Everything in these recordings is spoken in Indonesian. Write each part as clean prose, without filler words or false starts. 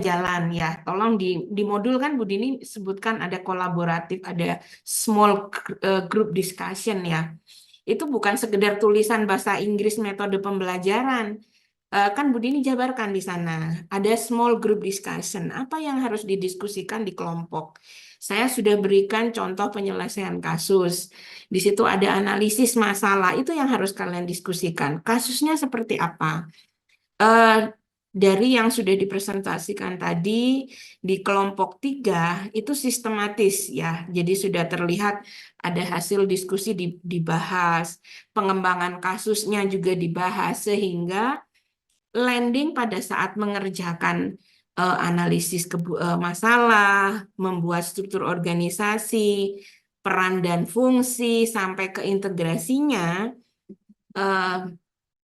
jalan ya. Tolong di modul kan Bu Dini sebutkan ada kolaboratif, ada small group discussion ya. Itu bukan sekedar tulisan bahasa Inggris metode pembelajaran. Kan Bu Dini jabarkan di sana. Ada small group discussion. Apa yang harus didiskusikan di kelompok? Saya sudah berikan contoh penyelesaian kasus. Di situ ada analisis masalah. Itu yang harus kalian diskusikan. Kasusnya seperti apa? Eh, dari yang sudah dipresentasikan tadi di kelompok 3 itu sistematis ya. Jadi sudah terlihat ada hasil diskusi dibahas, pengembangan kasusnya juga dibahas sehingga landing pada saat mengerjakan analisis masalah, membuat struktur organisasi, peran dan fungsi sampai ke integrasinya. eh,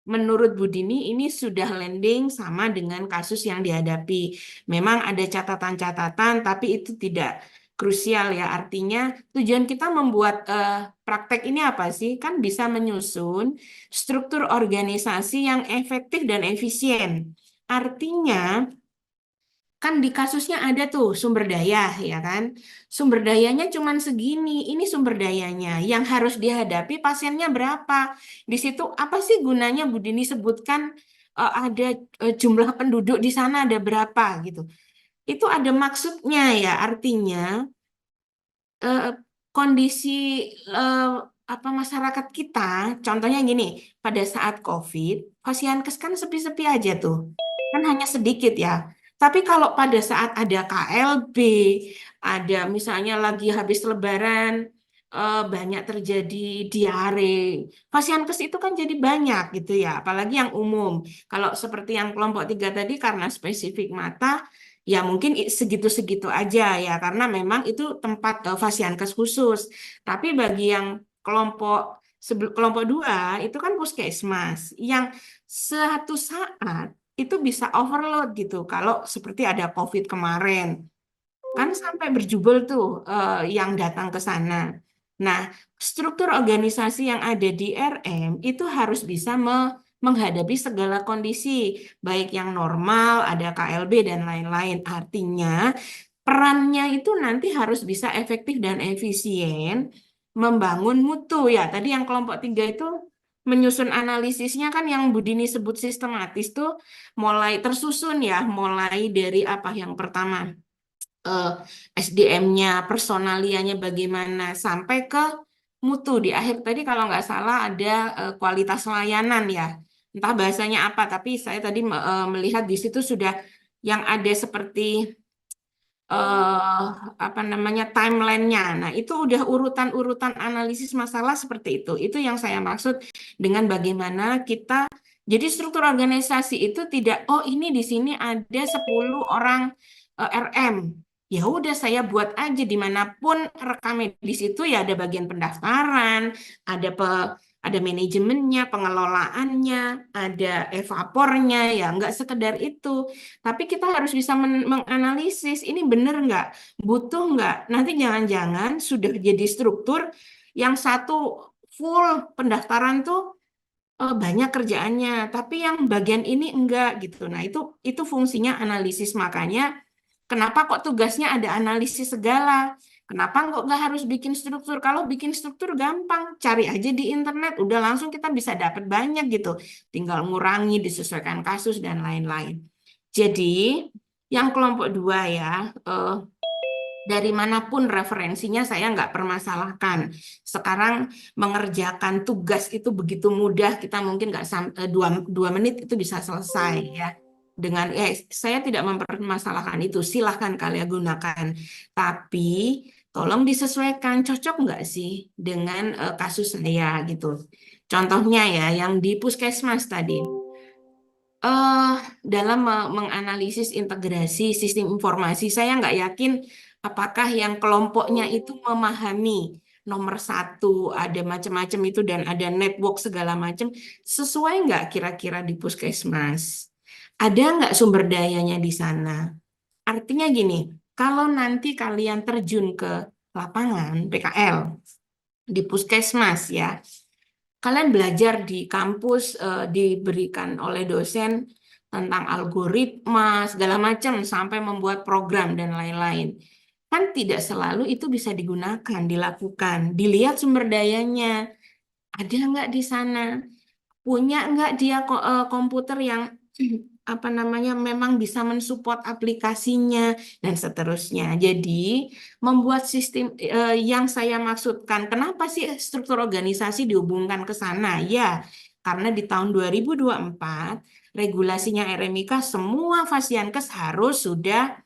Menurut Bu Dini, ini sudah landing sama dengan kasus yang dihadapi. Memang ada catatan-catatan, tapi itu tidak krusial ya. Artinya tujuan kita membuat praktek ini apa sih? Kan bisa menyusun struktur organisasi yang efektif dan efisien. Artinya kan di kasusnya ada tuh sumber daya, ya kan? Sumber dayanya cuma segini, ini sumber dayanya. Yang harus dihadapi pasiennya berapa? Di situ apa sih gunanya Bu Dini sebutkan ada jumlah penduduk di sana ada berapa gitu. Itu ada maksudnya ya, artinya eh, kondisi eh, apa masyarakat kita, contohnya gini, pada saat COVID, Fasiankes kan sepi-sepi aja tuh, kan hanya sedikit ya. Tapi kalau pada saat ada KLB, ada misalnya lagi habis Lebaran, banyak terjadi diare, Fasiankes itu kan jadi banyak gitu ya, apalagi yang umum. Kalau seperti yang kelompok 3 tadi karena spesifik mata, ya mungkin segitu-segitu aja ya, karena memang itu tempat fasiankes khusus. Tapi bagi yang kelompok kelompok 2 itu kan puskesmas yang suatu saat itu bisa overload gitu. Kalau seperti ada COVID kemarin, kan sampai berjubel tuh yang datang ke sana. Nah, struktur organisasi yang ada di RM itu harus bisa menghadapi segala kondisi, baik yang normal, ada KLB dan lain-lain. Artinya, perannya itu nanti harus bisa efektif dan efisien membangun mutu ya. Tadi yang kelompok 3 itu menyusun analisisnya kan yang Bu Dini sebut sistematis tuh mulai tersusun ya, mulai dari apa yang pertama eh, SDM-nya, personalianya bagaimana, sampai ke mutu. Di akhir tadi kalau nggak salah ada kualitas layanan ya. Entah bahasanya apa, tapi saya tadi melihat di situ sudah yang ada seperti eh, apa namanya timeline-nya. Nah, itu udah urutan-urutan analisis masalah seperti itu. Itu yang saya maksud dengan bagaimana kita jadi struktur organisasi itu tidak, oh ini di sini ada 10 orang RM. Ya udah saya buat aja dimanapun rekam medis itu ya ada bagian pendaftaran, ada ada manajemennya, pengelolaannya, ada evapornya, ya nggak sekedar itu. Tapi kita harus bisa menganalisis ini benar nggak, butuh nggak. Nanti jangan-jangan sudah jadi struktur yang satu full pendaftaran tuh banyak kerjaannya, tapi yang bagian ini enggak gitu. Nah, itu fungsinya analisis. Makanya kenapa kok tugasnya ada analisis segala? Kenapa kok nggak harus bikin struktur? Kalau bikin struktur gampang, cari aja di internet, udah langsung kita bisa dapat banyak gitu. Tinggal ngurangi, disesuaikan kasus dan lain-lain. Jadi, yang kelompok 2 ya, eh, dari manapun referensinya saya nggak permasalahkan. Sekarang mengerjakan tugas itu begitu mudah, kita mungkin nggak sampai 2 menit itu bisa selesai ya. Dengan saya tidak mempermasalahkan itu, silahkan kalian gunakan. Tapi tolong disesuaikan, cocok nggak sih dengan kasus saya gitu. Contohnya ya, yang di puskesmas tadi eh dalam menganalisis integrasi sistem informasi, saya nggak yakin apakah yang kelompoknya itu memahami nomor 1, ada macam-macam itu dan ada network segala macam, sesuai nggak kira-kira di puskesmas? Ada nggak sumber dayanya di sana? Artinya gini, kalau nanti kalian terjun ke lapangan PKL, di puskesmas ya, kalian belajar di kampus diberikan oleh dosen tentang algoritma, segala macam, sampai membuat program dan lain-lain. Kan tidak selalu itu bisa digunakan, dilakukan. Dilihat sumber dayanya, ada nggak di sana? Punya nggak dia komputer yang apa namanya memang bisa mensupport aplikasinya dan seterusnya. Jadi membuat sistem yang saya maksudkan, kenapa sih struktur organisasi dihubungkan ke sana? Ya, karena di tahun 2024 regulasinya RMIK semua Fasiankes harus sudah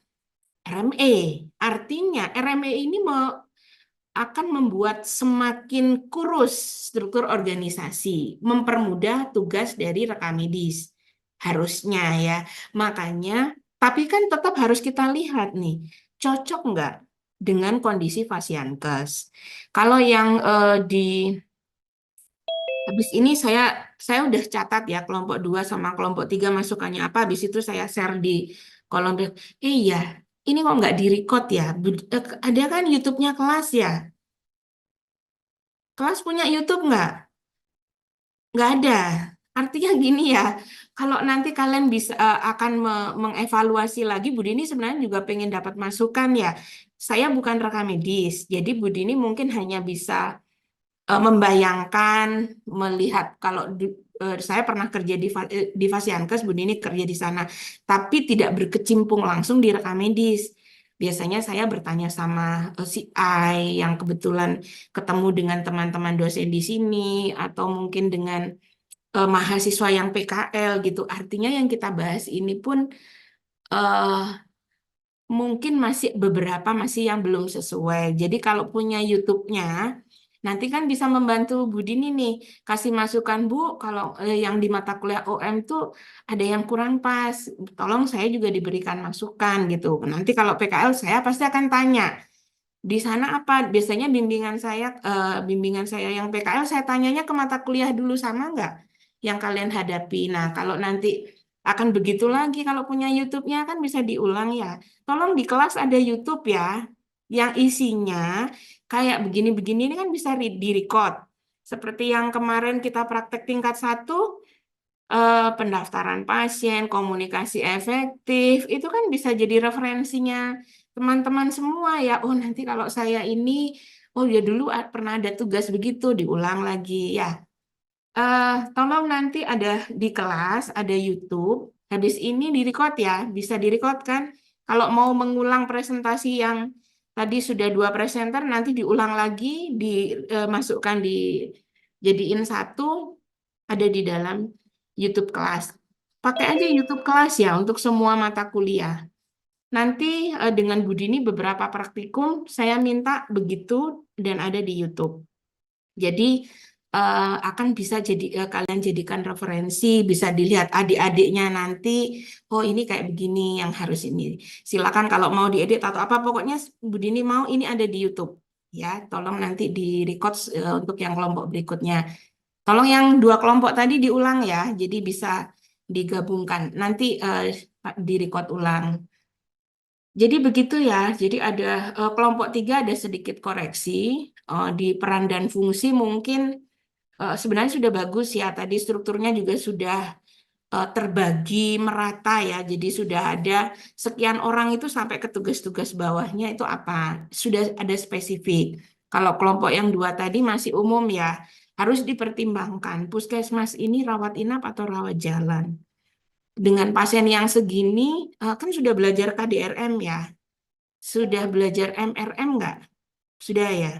RME. Artinya RME ini akan membuat semakin kurus struktur organisasi, mempermudah tugas dari rekam medis. Harusnya ya. Makanya, tapi kan tetap harus kita lihat nih, cocok nggak dengan kondisi Fasiankes. Kalau yang di habis ini saya udah catat ya kelompok 2 sama kelompok 3 masukannya apa. Habis itu saya share di kolom. Iya, ini kok nggak di-record ya? Ada kan YouTube-nya kelas ya? Kelas punya YouTube nggak? Nggak ada. Artinya gini ya, kalau nanti kalian bisa akan mengevaluasi lagi, Bu Dini sebenarnya juga pengen dapat masukan ya. Saya bukan rekam medis, jadi Bu Dini mungkin hanya bisa membayangkan, melihat kalau saya pernah kerja di Fasiankes, Bu Dini kerja di sana, tapi tidak berkecimpung langsung di rekam medis. Biasanya saya bertanya sama si I yang kebetulan ketemu dengan teman-teman dosen di sini, atau mungkin dengan mahasiswa yang PKL gitu. Artinya yang kita bahas ini pun eh, mungkin masih beberapa masih yang belum sesuai. Jadi kalau punya YouTube-nya, nanti kan bisa membantu Bu Dini nih, kasih masukan Bu, kalau yang di mata kuliah OM tuh ada yang kurang pas. Tolong saya juga diberikan masukan gitu. Nanti kalau PKL saya pasti akan tanya, di sana apa? Biasanya bimbingan saya yang PKL saya tanyanya ke mata kuliah dulu sama nggak yang kalian hadapi. Nah, kalau nanti akan begitu lagi kalau punya YouTube-nya kan bisa diulang ya. Tolong di kelas ada YouTube ya yang isinya kayak begini-begini ini kan bisa di-record. Seperti yang kemarin kita praktek tingkat 1 pendaftaran pasien, komunikasi efektif, itu kan bisa jadi referensinya teman-teman semua ya. Oh, nanti kalau saya ini, oh ya dulu pernah ada tugas begitu, diulang lagi ya. Tolong nanti ada di kelas, ada YouTube. Habis ini di-record ya, bisa di-record kan. Kalau mau mengulang presentasi yang tadi sudah 2 presenter, nanti diulang lagi, dimasukkan jadiin satu, ada di dalam YouTube kelas. Pakai aja YouTube kelas ya untuk semua mata kuliah. Nanti dengan Budini beberapa praktikum saya minta begitu dan ada di YouTube. Jadi akan bisa jadi kalian jadikan referensi, bisa dilihat adik-adiknya nanti, oh ini kayak begini yang harus ini. Silakan kalau mau diedit atau apa, pokoknya Budini mau ini ada di YouTube. Ya, tolong nanti di record untuk yang kelompok berikutnya. Tolong yang 2 kelompok tadi diulang ya, jadi bisa digabungkan. Nanti di record ulang. Jadi begitu ya. Jadi ada kelompok 3 ada sedikit koreksi di peran dan fungsi mungkin sebenarnya sudah bagus ya. Tadi strukturnya juga sudah terbagi merata ya. Jadi sudah ada sekian orang itu sampai ke tugas-tugas bawahnya itu apa? Sudah ada spesifik. Kalau kelompok yang 2 tadi masih umum ya. Harus dipertimbangkan. Puskesmas ini rawat inap atau rawat jalan. Dengan pasien yang segini, kan sudah belajar KDRM ya. Sudah belajar MRM nggak? Sudah ya.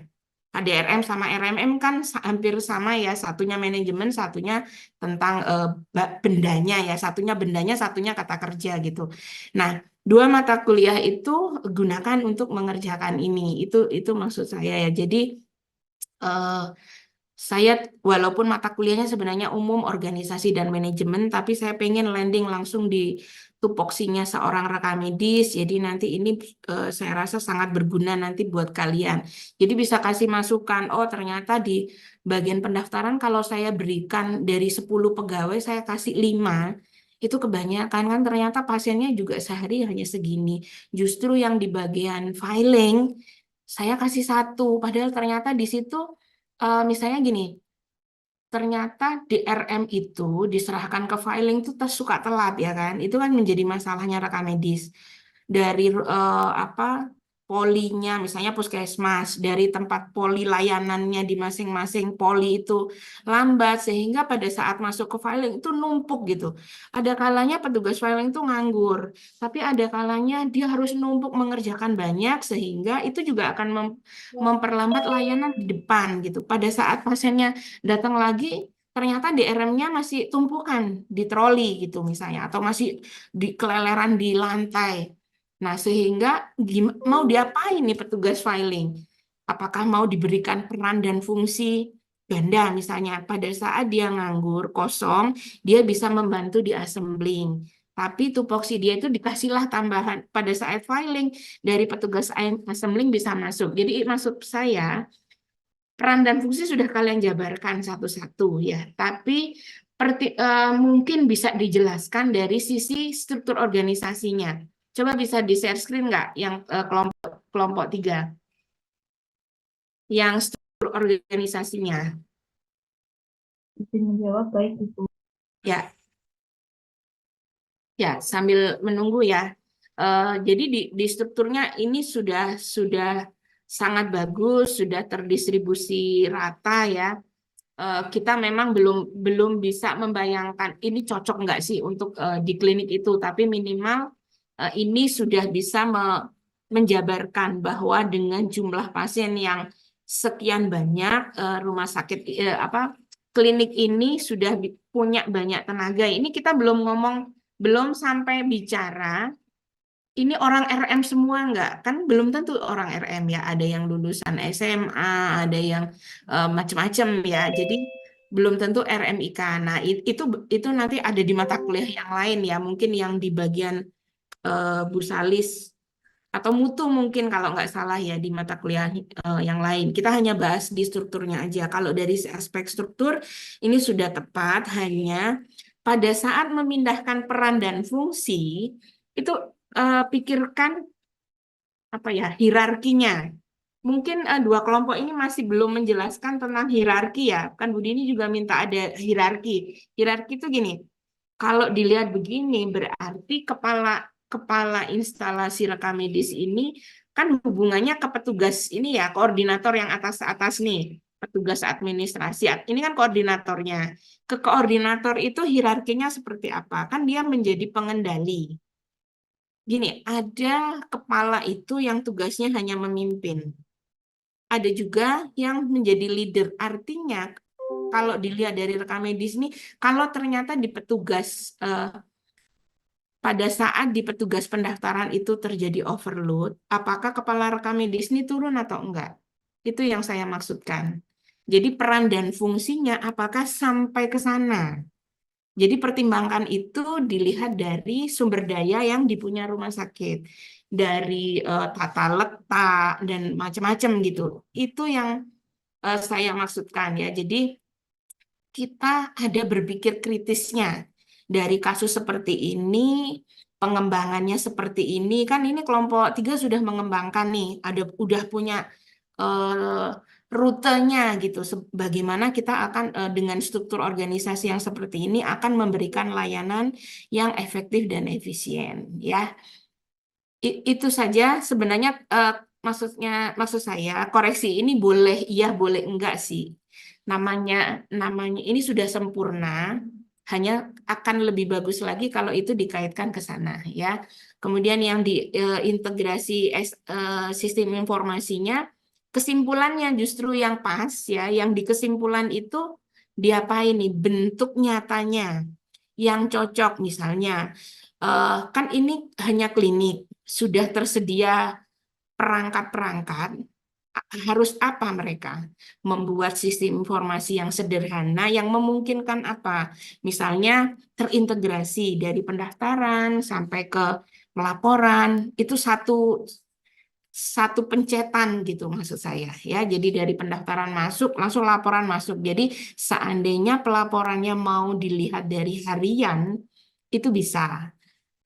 KDRM sama RMM kan hampir sama ya. Satunya manajemen, satunya tentang bendanya ya. Satunya bendanya, satunya kata kerja gitu. Nah, 2 mata kuliah itu gunakan untuk mengerjakan ini. Itu maksud saya ya. Jadi eh, saya walaupun mata kuliahnya sebenarnya umum organisasi dan manajemen, tapi saya pengen landing langsung di tupoksinya seorang rekam medis. Jadi nanti ini saya rasa sangat berguna nanti buat kalian. Jadi bisa kasih masukan, oh ternyata di bagian pendaftaran kalau saya berikan dari 10 pegawai, saya kasih 5. Itu kebanyakan kan ternyata pasiennya juga sehari hanya segini. Justru yang di bagian filing, saya kasih 1. Padahal ternyata di situ misalnya gini, ternyata DRM itu diserahkan ke filing itu suka telat ya kan. Itu kan menjadi masalahnya rekam medis. Dari polinya misalnya puskesmas, dari tempat poli layanannya di masing-masing poli itu lambat sehingga pada saat masuk ke filing itu numpuk gitu. Ada kalanya petugas filing itu nganggur, tapi ada kalanya dia harus numpuk mengerjakan banyak sehingga itu juga akan memperlambat layanan di depan gitu. Pada saat pasiennya datang lagi, ternyata DRM-nya masih tumpukan di troli gitu misalnya, atau masih di keleleran di lantai. Nah, sehingga mau diapain nih petugas filing? Apakah mau diberikan peran dan fungsi ganda misalnya pada saat dia nganggur, kosong, dia bisa membantu di assembling. Tapi tupoksi dia itu dikasihlah tambahan pada saat filing dari petugas assembling bisa masuk. Jadi maksud saya peran dan fungsi sudah kalian jabarkan satu-satu ya, tapi mungkin bisa dijelaskan dari sisi struktur organisasinya. Coba bisa di-share screen nggak yang kelompok 3? Yang struktur organisasinya. Izin menjawab, baik Ibu. Ya, ya sambil menunggu ya. Jadi di strukturnya ini sudah sangat bagus, sudah terdistribusi rata ya. Kita memang belum bisa membayangkan ini cocok nggak sih untuk di klinik itu, tapi minimal ini sudah bisa menjabarkan bahwa dengan jumlah pasien yang sekian banyak, rumah sakit klinik ini sudah punya banyak tenaga. Ini kita belum sampai bicara ini orang RM semua nggak? Kan belum tentu orang RM ya. Ada yang lulusan SMA, ada yang macam-macam ya. Jadi belum tentu RMIK. Nah, itu nanti ada di mata kuliah yang lain ya. Mungkin yang di bagian bursalis atau mutu mungkin kalau nggak salah ya di mata kuliah yang lain. Kita hanya bahas di strukturnya aja. Kalau dari aspek struktur ini sudah tepat, hanya pada saat memindahkan peran dan fungsi itu pikirkan hierarkinya. Mungkin dua kelompok ini masih belum menjelaskan tentang hierarki ya. Kan Budi ini juga minta ada hierarki. Hierarki itu gini, kalau dilihat begini berarti kepala kepala instalasi rekam medis ini kan hubungannya ke petugas ini ya, koordinator yang atas-atas nih, petugas administrasi. Ini kan koordinatornya. Ke koordinator itu hierarkinya seperti apa? Kan dia menjadi pengendali. Gini, ada kepala itu yang tugasnya hanya memimpin. Ada juga yang menjadi leader. Artinya, kalau dilihat dari rekam medis ini, kalau ternyata di petugas, pada saat di petugas pendaftaran itu terjadi overload, apakah kepala rekam medis ini turun atau enggak? Itu yang saya maksudkan. Jadi peran dan fungsinya apakah sampai ke sana? Jadi pertimbangkan itu dilihat dari sumber daya yang dipunya rumah sakit, dari tata letak dan macam-macam gitu. Itu yang saya maksudkan ya. Jadi kita ada berpikir kritisnya dari kasus seperti ini, pengembangannya seperti ini. Kan ini kelompok 3 sudah mengembangkan nih, udah punya eh, rutenya gitu. Bagaimana kita akan dengan struktur organisasi yang seperti ini akan memberikan layanan yang efektif dan efisien ya. Itu saja sebenarnya maksud saya koreksi ini boleh iya boleh enggak sih. Namanya namanya ini sudah sempurna, hanya akan lebih bagus lagi kalau itu dikaitkan ke sana ya. Kemudian yang diintegrasi sistem informasinya, kesimpulannya justru yang pas ya, yang di kesimpulan itu diapain nih bentuk nyatanya yang cocok misalnya. Kan ini hanya klinik, sudah tersedia perangkat-perangkat, harus apa mereka? Membuat sistem informasi yang sederhana, yang memungkinkan apa? Misalnya terintegrasi dari pendaftaran sampai ke pelaporan, itu satu pencetan gitu maksud saya ya. Jadi dari pendaftaran masuk langsung laporan masuk. Jadi seandainya pelaporannya mau dilihat dari harian itu bisa.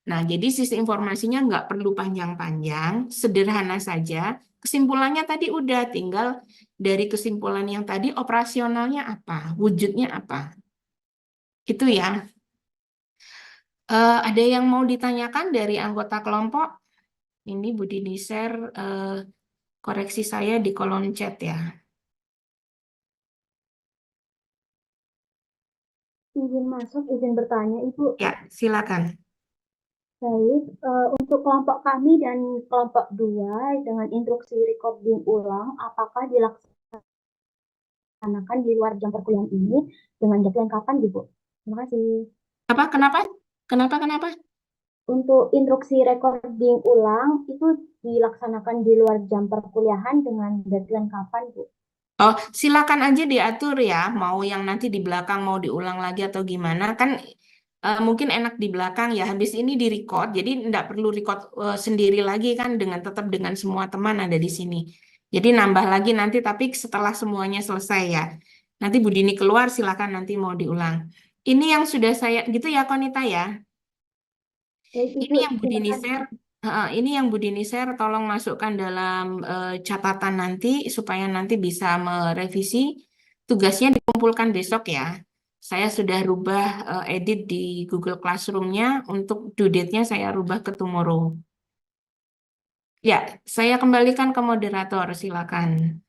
Nah, jadi sisi informasinya nggak perlu panjang-panjang, sederhana saja. Kesimpulannya tadi udah, tinggal dari kesimpulan yang tadi operasionalnya apa, wujudnya apa. Itu ya. Ada yang mau ditanyakan dari anggota kelompok? Ini Bu Dini share, koreksi saya di kolom chat ya. Izin masuk, izin bertanya, Ibu. Ya, silakan. Baik, untuk kelompok kami dan kelompok 2 dengan instruksi recording ulang, apakah dilaksanakan di luar jam perkuliahan ini dengan jadwal kapan, Ibu? Terima kasih. Apa? Kenapa? Kenapa? Kenapa? Untuk instruksi recording ulang itu dilaksanakan di luar jam perkuliahan dengan deadline kapan, Bu? Oh, silakan aja diatur ya. Mau yang nanti di belakang mau diulang lagi atau gimana? Kan mungkin enak di belakang ya. Habis ini di record, jadi tidak perlu record sendiri lagi kan dengan tetap dengan semua teman ada di sini. Jadi nambah lagi nanti, tapi setelah semuanya selesai ya. Nanti Bu Dini keluar, silakan nanti mau diulang. Ini yang sudah saya gitu ya, Konita ya. Baik, Ini Ibu, yang Bu terima Dini kasih. share, ini yang Bu Dini share, tolong masukkan dalam catatan nanti supaya nanti bisa merevisi. Tugasnya dikumpulkan besok ya. Saya sudah rubah edit di Google Classroom-nya untuk due date-nya saya rubah ke tomorrow. Ya, saya kembalikan ke moderator, silakan.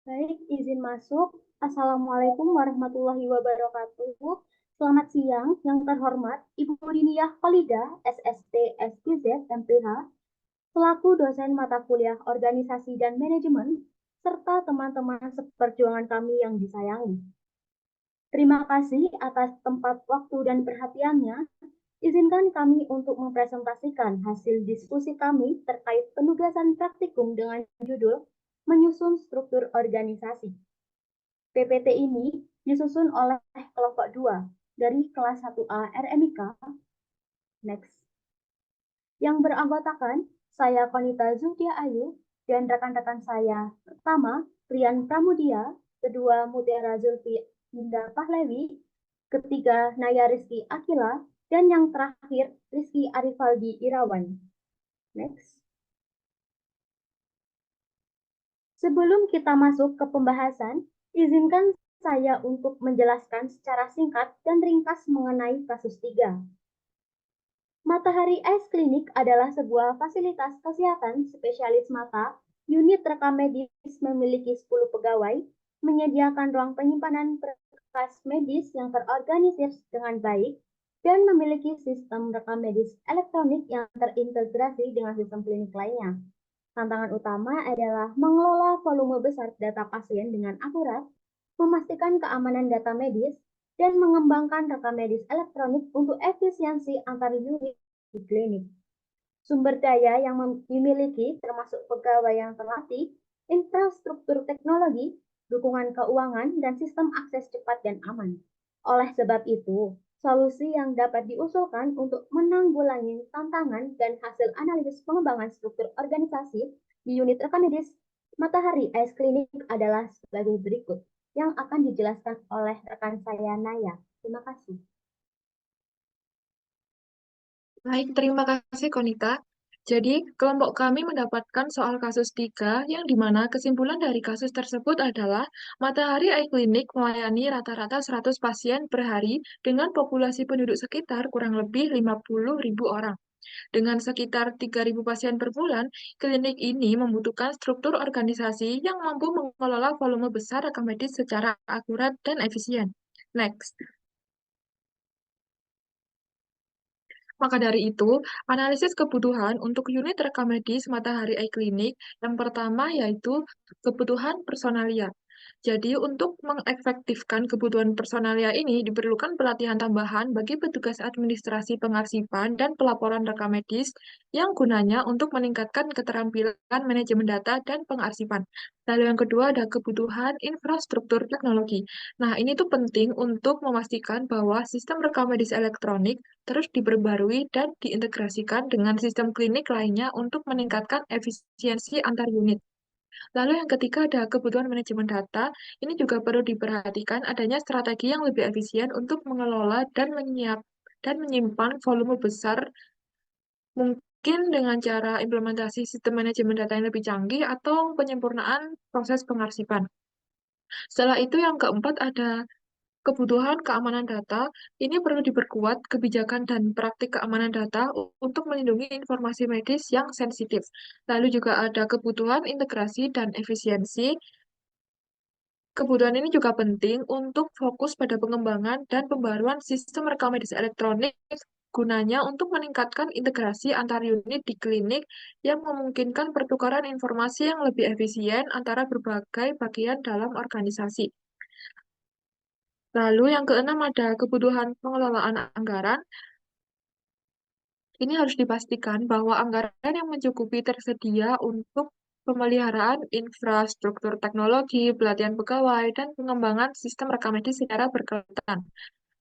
Baik, izin masuk. Assalamualaikum warahmatullahi wabarakatuh. Selamat siang, yang terhormat Ibu Diniyah Khalida, SST, SPZ, MPH, selaku dosen mata kuliah Organisasi dan Manajemen, serta teman-teman seperjuangan kami yang disayangi. Terima kasih atas tempat, waktu, dan perhatiannya. Izinkan kami untuk mempresentasikan hasil diskusi kami terkait penugasan praktikum dengan judul Menyusun Struktur Organisasi. PPT ini disusun oleh kelompok 2 dari kelas 1A RMIK. Next. Yang beranggotakan saya Konita Zulkia Ayu dan rekan-rekan saya. Pertama, Rian Pramudia, kedua Mutiara Zulfi Indah Pahlavi, ketiga Naya Rizky Akila, dan yang terakhir Rizky Arifaldi Irawan. Next. Sebelum kita masuk ke pembahasan, izinkan saya untuk menjelaskan secara singkat dan ringkas mengenai kasus 3. Matahari Eye Clinic adalah sebuah fasilitas kesehatan spesialis mata. Unit rekam medis memiliki 10 pegawai, menyediakan ruang penyimpanan berkas medis yang terorganisir dengan baik, dan memiliki sistem rekam medis elektronik yang terintegrasi dengan sistem klinik lainnya. Tantangan utama adalah mengelola volume besar data pasien dengan akurat, memastikan keamanan data medis, dan mengembangkan rekam medis elektronik untuk efisiensi antar unit di klinik. Sumber daya yang dimiliki termasuk pegawai yang terlatih, infrastruktur teknologi, dukungan keuangan, dan sistem akses cepat dan aman. Oleh sebab itu, solusi yang dapat diusulkan untuk menanggulangi tantangan dan hasil analisis pengembangan struktur organisasi di unit rekam medis Matahari Eye Clinic adalah sebagai berikut yang akan dijelaskan oleh rekan saya Naya. Terima kasih. Baik, terima kasih Konita. Jadi, kelompok kami mendapatkan soal kasus 3 yang dimana kesimpulan dari kasus tersebut adalah Matahari Eye Clinic melayani rata-rata 100 pasien per hari dengan populasi penduduk sekitar kurang lebih 50.000 orang. Dengan sekitar 3.000 pasien per bulan, klinik ini membutuhkan struktur organisasi yang mampu mengelola volume besar rekam medis secara akurat dan efisien. Next. Maka dari itu, analisis kebutuhan untuk unit rekam medis Matahari Eye Clinic yang pertama yaitu kebutuhan personalia. Jadi, untuk mengefektifkan kebutuhan personalia ini diperlukan pelatihan tambahan bagi petugas administrasi pengarsipan dan pelaporan rekam medis yang gunanya untuk meningkatkan keterampilan manajemen data dan pengarsipan. Lalu yang kedua ada kebutuhan infrastruktur teknologi. Nah, ini tuh penting untuk memastikan bahwa sistem rekam medis elektronik terus diperbarui dan diintegrasikan dengan sistem klinik lainnya untuk meningkatkan efisiensi antar unit. Lalu yang ketiga ada kebutuhan manajemen data. Ini juga perlu diperhatikan adanya strategi yang lebih efisien untuk mengelola dan menyimpan volume besar, mungkin dengan cara implementasi sistem manajemen data yang lebih canggih atau penyempurnaan proses pengarsipan. Setelah itu yang keempat ada kebutuhan keamanan data. Ini perlu diperkuat kebijakan dan praktik keamanan data untuk melindungi informasi medis yang sensitif. Lalu juga ada kebutuhan integrasi dan efisiensi. Kebutuhan ini juga penting untuk fokus pada pengembangan dan pembaruan sistem rekam medis elektronik gunanya untuk meningkatkan integrasi antar unit di klinik yang memungkinkan pertukaran informasi yang lebih efisien antara berbagai bagian dalam organisasi. Lalu yang keenam ada kebutuhan pengelolaan anggaran. Ini harus dipastikan bahwa anggaran yang mencukupi tersedia untuk pemeliharaan infrastruktur teknologi, pelatihan pegawai, dan pengembangan sistem rekam medis secara berkelanjutan.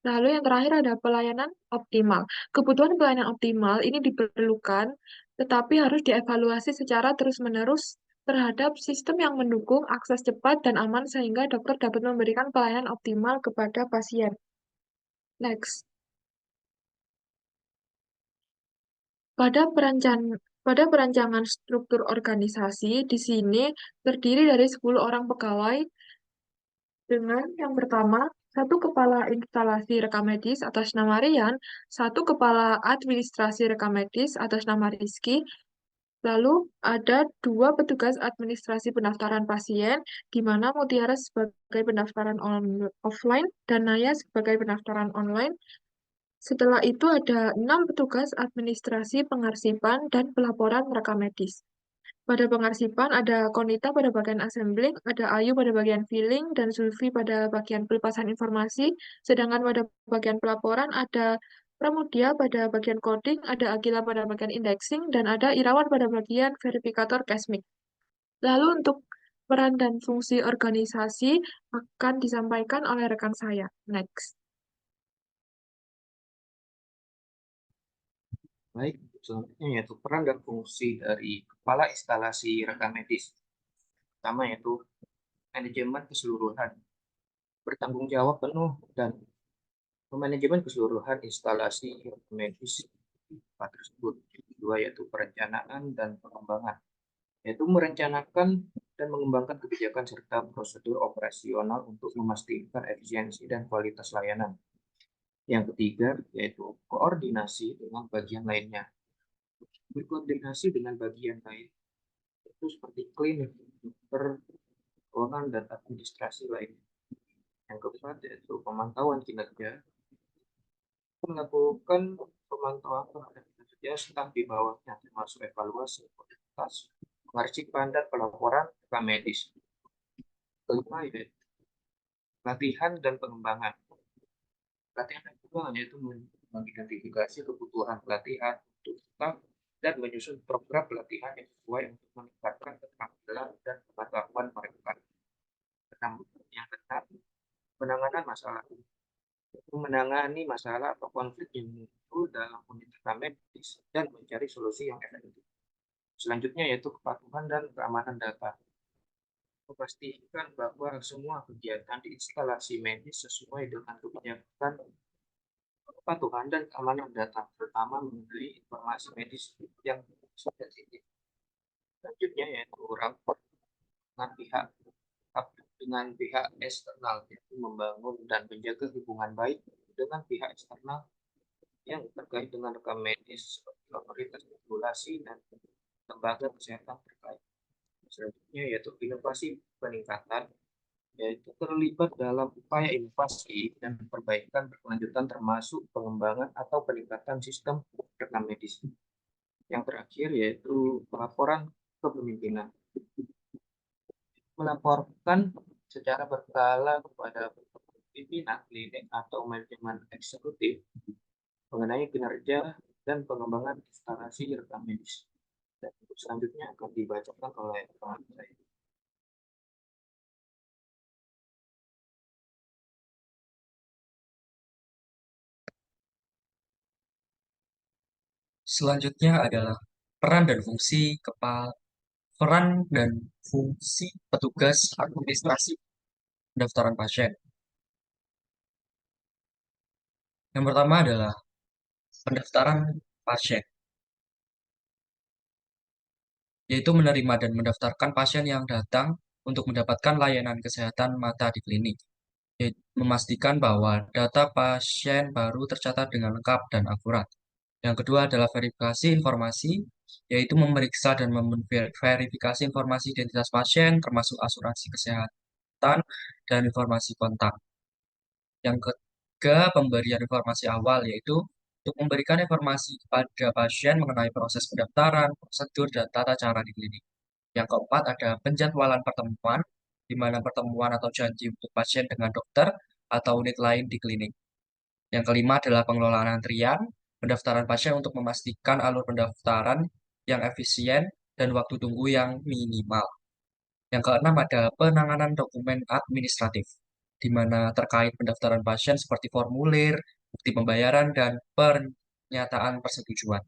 Lalu yang terakhir ada pelayanan optimal. Kebutuhan pelayanan optimal ini diperlukan, tetapi harus dievaluasi secara terus-menerus terhadap sistem yang mendukung akses cepat dan aman sehingga dokter dapat memberikan pelayanan optimal kepada pasien. Next. Pada pada perancangan struktur organisasi, di sini terdiri dari 10 orang pegawai dengan yang pertama, satu kepala instalasi rekam medis atas nama Rian, satu kepala administrasi rekam medis atas nama Rizky, lalu ada dua petugas administrasi pendaftaran pasien, di mana Mutiara sebagai pendaftaran offline dan Naya sebagai pendaftaran online. Setelah itu ada 6 petugas administrasi pengarsipan dan pelaporan rekam medis. Pada pengarsipan ada Konita pada bagian assembling, ada Ayu pada bagian filling, dan Zulfi pada bagian pelepasan informasi. Sedangkan pada bagian pelaporan ada Pramudia pada bagian coding, ada Agila pada bagian indexing, dan ada Irawan pada bagian verifikator Casmic. Lalu untuk peran dan fungsi organisasi akan disampaikan oleh rekan saya. Next. Baik, selanjutnya yaitu peran dan fungsi dari kepala instalasi rekam medis. Pertama yaitu manajemen keseluruhan, bertanggung jawab penuh dan manajemen keseluruhan instalasi rekam medis tersebut. Kedua yaitu perencanaan dan pengembangan, yaitu merencanakan dan mengembangkan kebijakan serta prosedur operasional untuk memastikan efisiensi dan kualitas layanan. Yang ketiga yaitu koordinasi dengan bagian lainnya, berkoordinasi dengan bagian lain itu seperti klinik, dokter, keuangan, dan administrasi lainnya. Yang keempat yaitu pemantauan kinerja, melakukan pemantauan terhadap kinerja staf di bawahnya, termasuk evaluasi kualitas, pengarsipan, dan pelaporan rekam medis. Kelima yaitu pelatihan dan pengembangan. Pelatihan dan pengembangan yaitu mengidentifikasi kebutuhan pelatihan untuk staf dan menyusun program pelatihan yang sesuai untuk meningkatkan keterampilan dan pengetahuan mereka. Yang keenam, penanganan masalah, menangani masalah atau konflik yang muncul dalam unit rekam medis dan mencari solusi yang efektif. Selanjutnya yaitu kepatuhan dan keamanan data, memastikan bahwa semua kegiatan di instalasi medis sesuai dengan kebijakan kepatuhan dan keamanan data, terutama mengenai informasi medis yang sensitif. Selanjutnya yaitu rapor dengan pihak eksternal, yaitu membangun dan menjaga hubungan baik dengan pihak eksternal yang terkait dengan rekam medis seperti otoritas regulasi dan lembaga kesehatan terkait. Selanjutnya yaitu inovasi peningkatan, yaitu terlibat dalam upaya inovasi dan perbaikan berkelanjutan termasuk pengembangan atau peningkatan sistem rekam medis. Yang terakhir yaitu laporan kepemimpinan, melaporkan secara berkala kepada pimpinan klinik atau manajemen eksekutif mengenai kinerja dan pengembangan instalasi rekam medis. Dan selanjutnya akan dibacakan oleh teman saya. Selanjutnya adalah peran dan fungsi kepala Peran dan fungsi petugas administrasi pendaftaran pasien. Yang pertama adalah pendaftaran pasien, yaitu menerima dan mendaftarkan pasien yang datang untuk mendapatkan layanan kesehatan mata di klinik, yaitu memastikan bahwa data pasien baru tercatat dengan lengkap dan akurat. Yang kedua adalah verifikasi informasi, yaitu memeriksa dan memverifikasi informasi identitas pasien, termasuk asuransi kesehatan dan informasi kontak. Yang ketiga, pemberian informasi awal, yaitu untuk memberikan informasi kepada pasien mengenai proses pendaftaran, prosedur, dan tata cara di klinik. Yang keempat, ada penjadwalan pertemuan, di mana pertemuan atau janji untuk pasien dengan dokter atau unit lain di klinik. Yang kelima adalah pengelolaan antrian, pendaftaran pasien untuk memastikan alur pendaftaran yang efisien dan waktu tunggu yang minimal. Yang keenam ada penanganan dokumen administratif, di mana terkait pendaftaran pasien seperti formulir, bukti pembayaran, dan pernyataan persetujuan.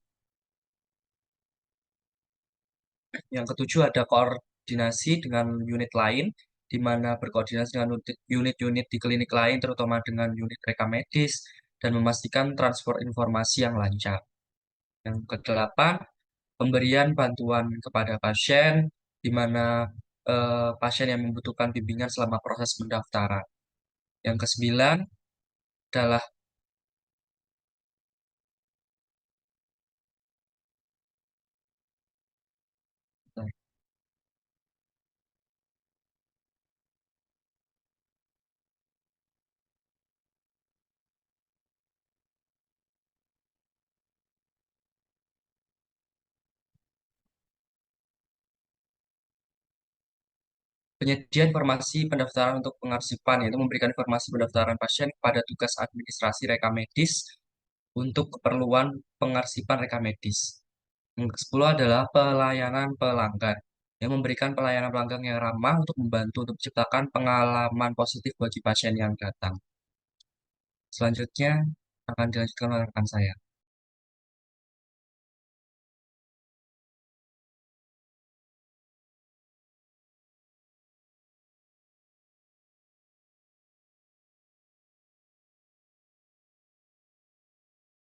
Yang ketujuh ada koordinasi dengan unit lain, di mana berkoordinasi dengan unit-unit di klinik lain, terutama dengan unit reka medis, dan memastikan transfer informasi yang lancar. Yang kedelapan, pemberian bantuan kepada pasien, di mana pasien yang membutuhkan bimbingan selama proses pendaftaran. Yang kesembilan adalah penyedia informasi pendaftaran untuk pengarsipan, yaitu memberikan informasi pendaftaran pasien kepada tugas administrasi reka medis untuk keperluan pengarsipan reka medis. Yang ke-10 adalah pelayanan pelanggan, yang memberikan pelayanan pelanggan yang ramah untuk membantu untuk menciptakan pengalaman positif bagi pasien yang datang. Selanjutnya akan dilanjutkan oleh rekan saya.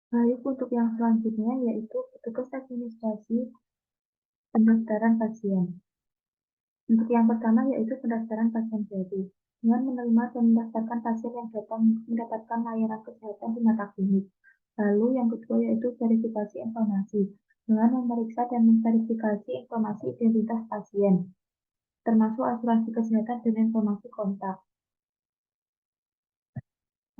Baik, untuk yang selanjutnya yaitu petugas administrasi pendaftaran pasien. Untuk yang pertama yaitu pendaftaran pasien baru, dengan menerima dan mendaftarkan pasien yang datang mendapatkan layanan kesehatan di mata klinik. Lalu yang kedua yaitu verifikasi informasi, dengan memeriksa dan memverifikasi informasi identitas pasien, termasuk asuransi kesehatan dan informasi kontak.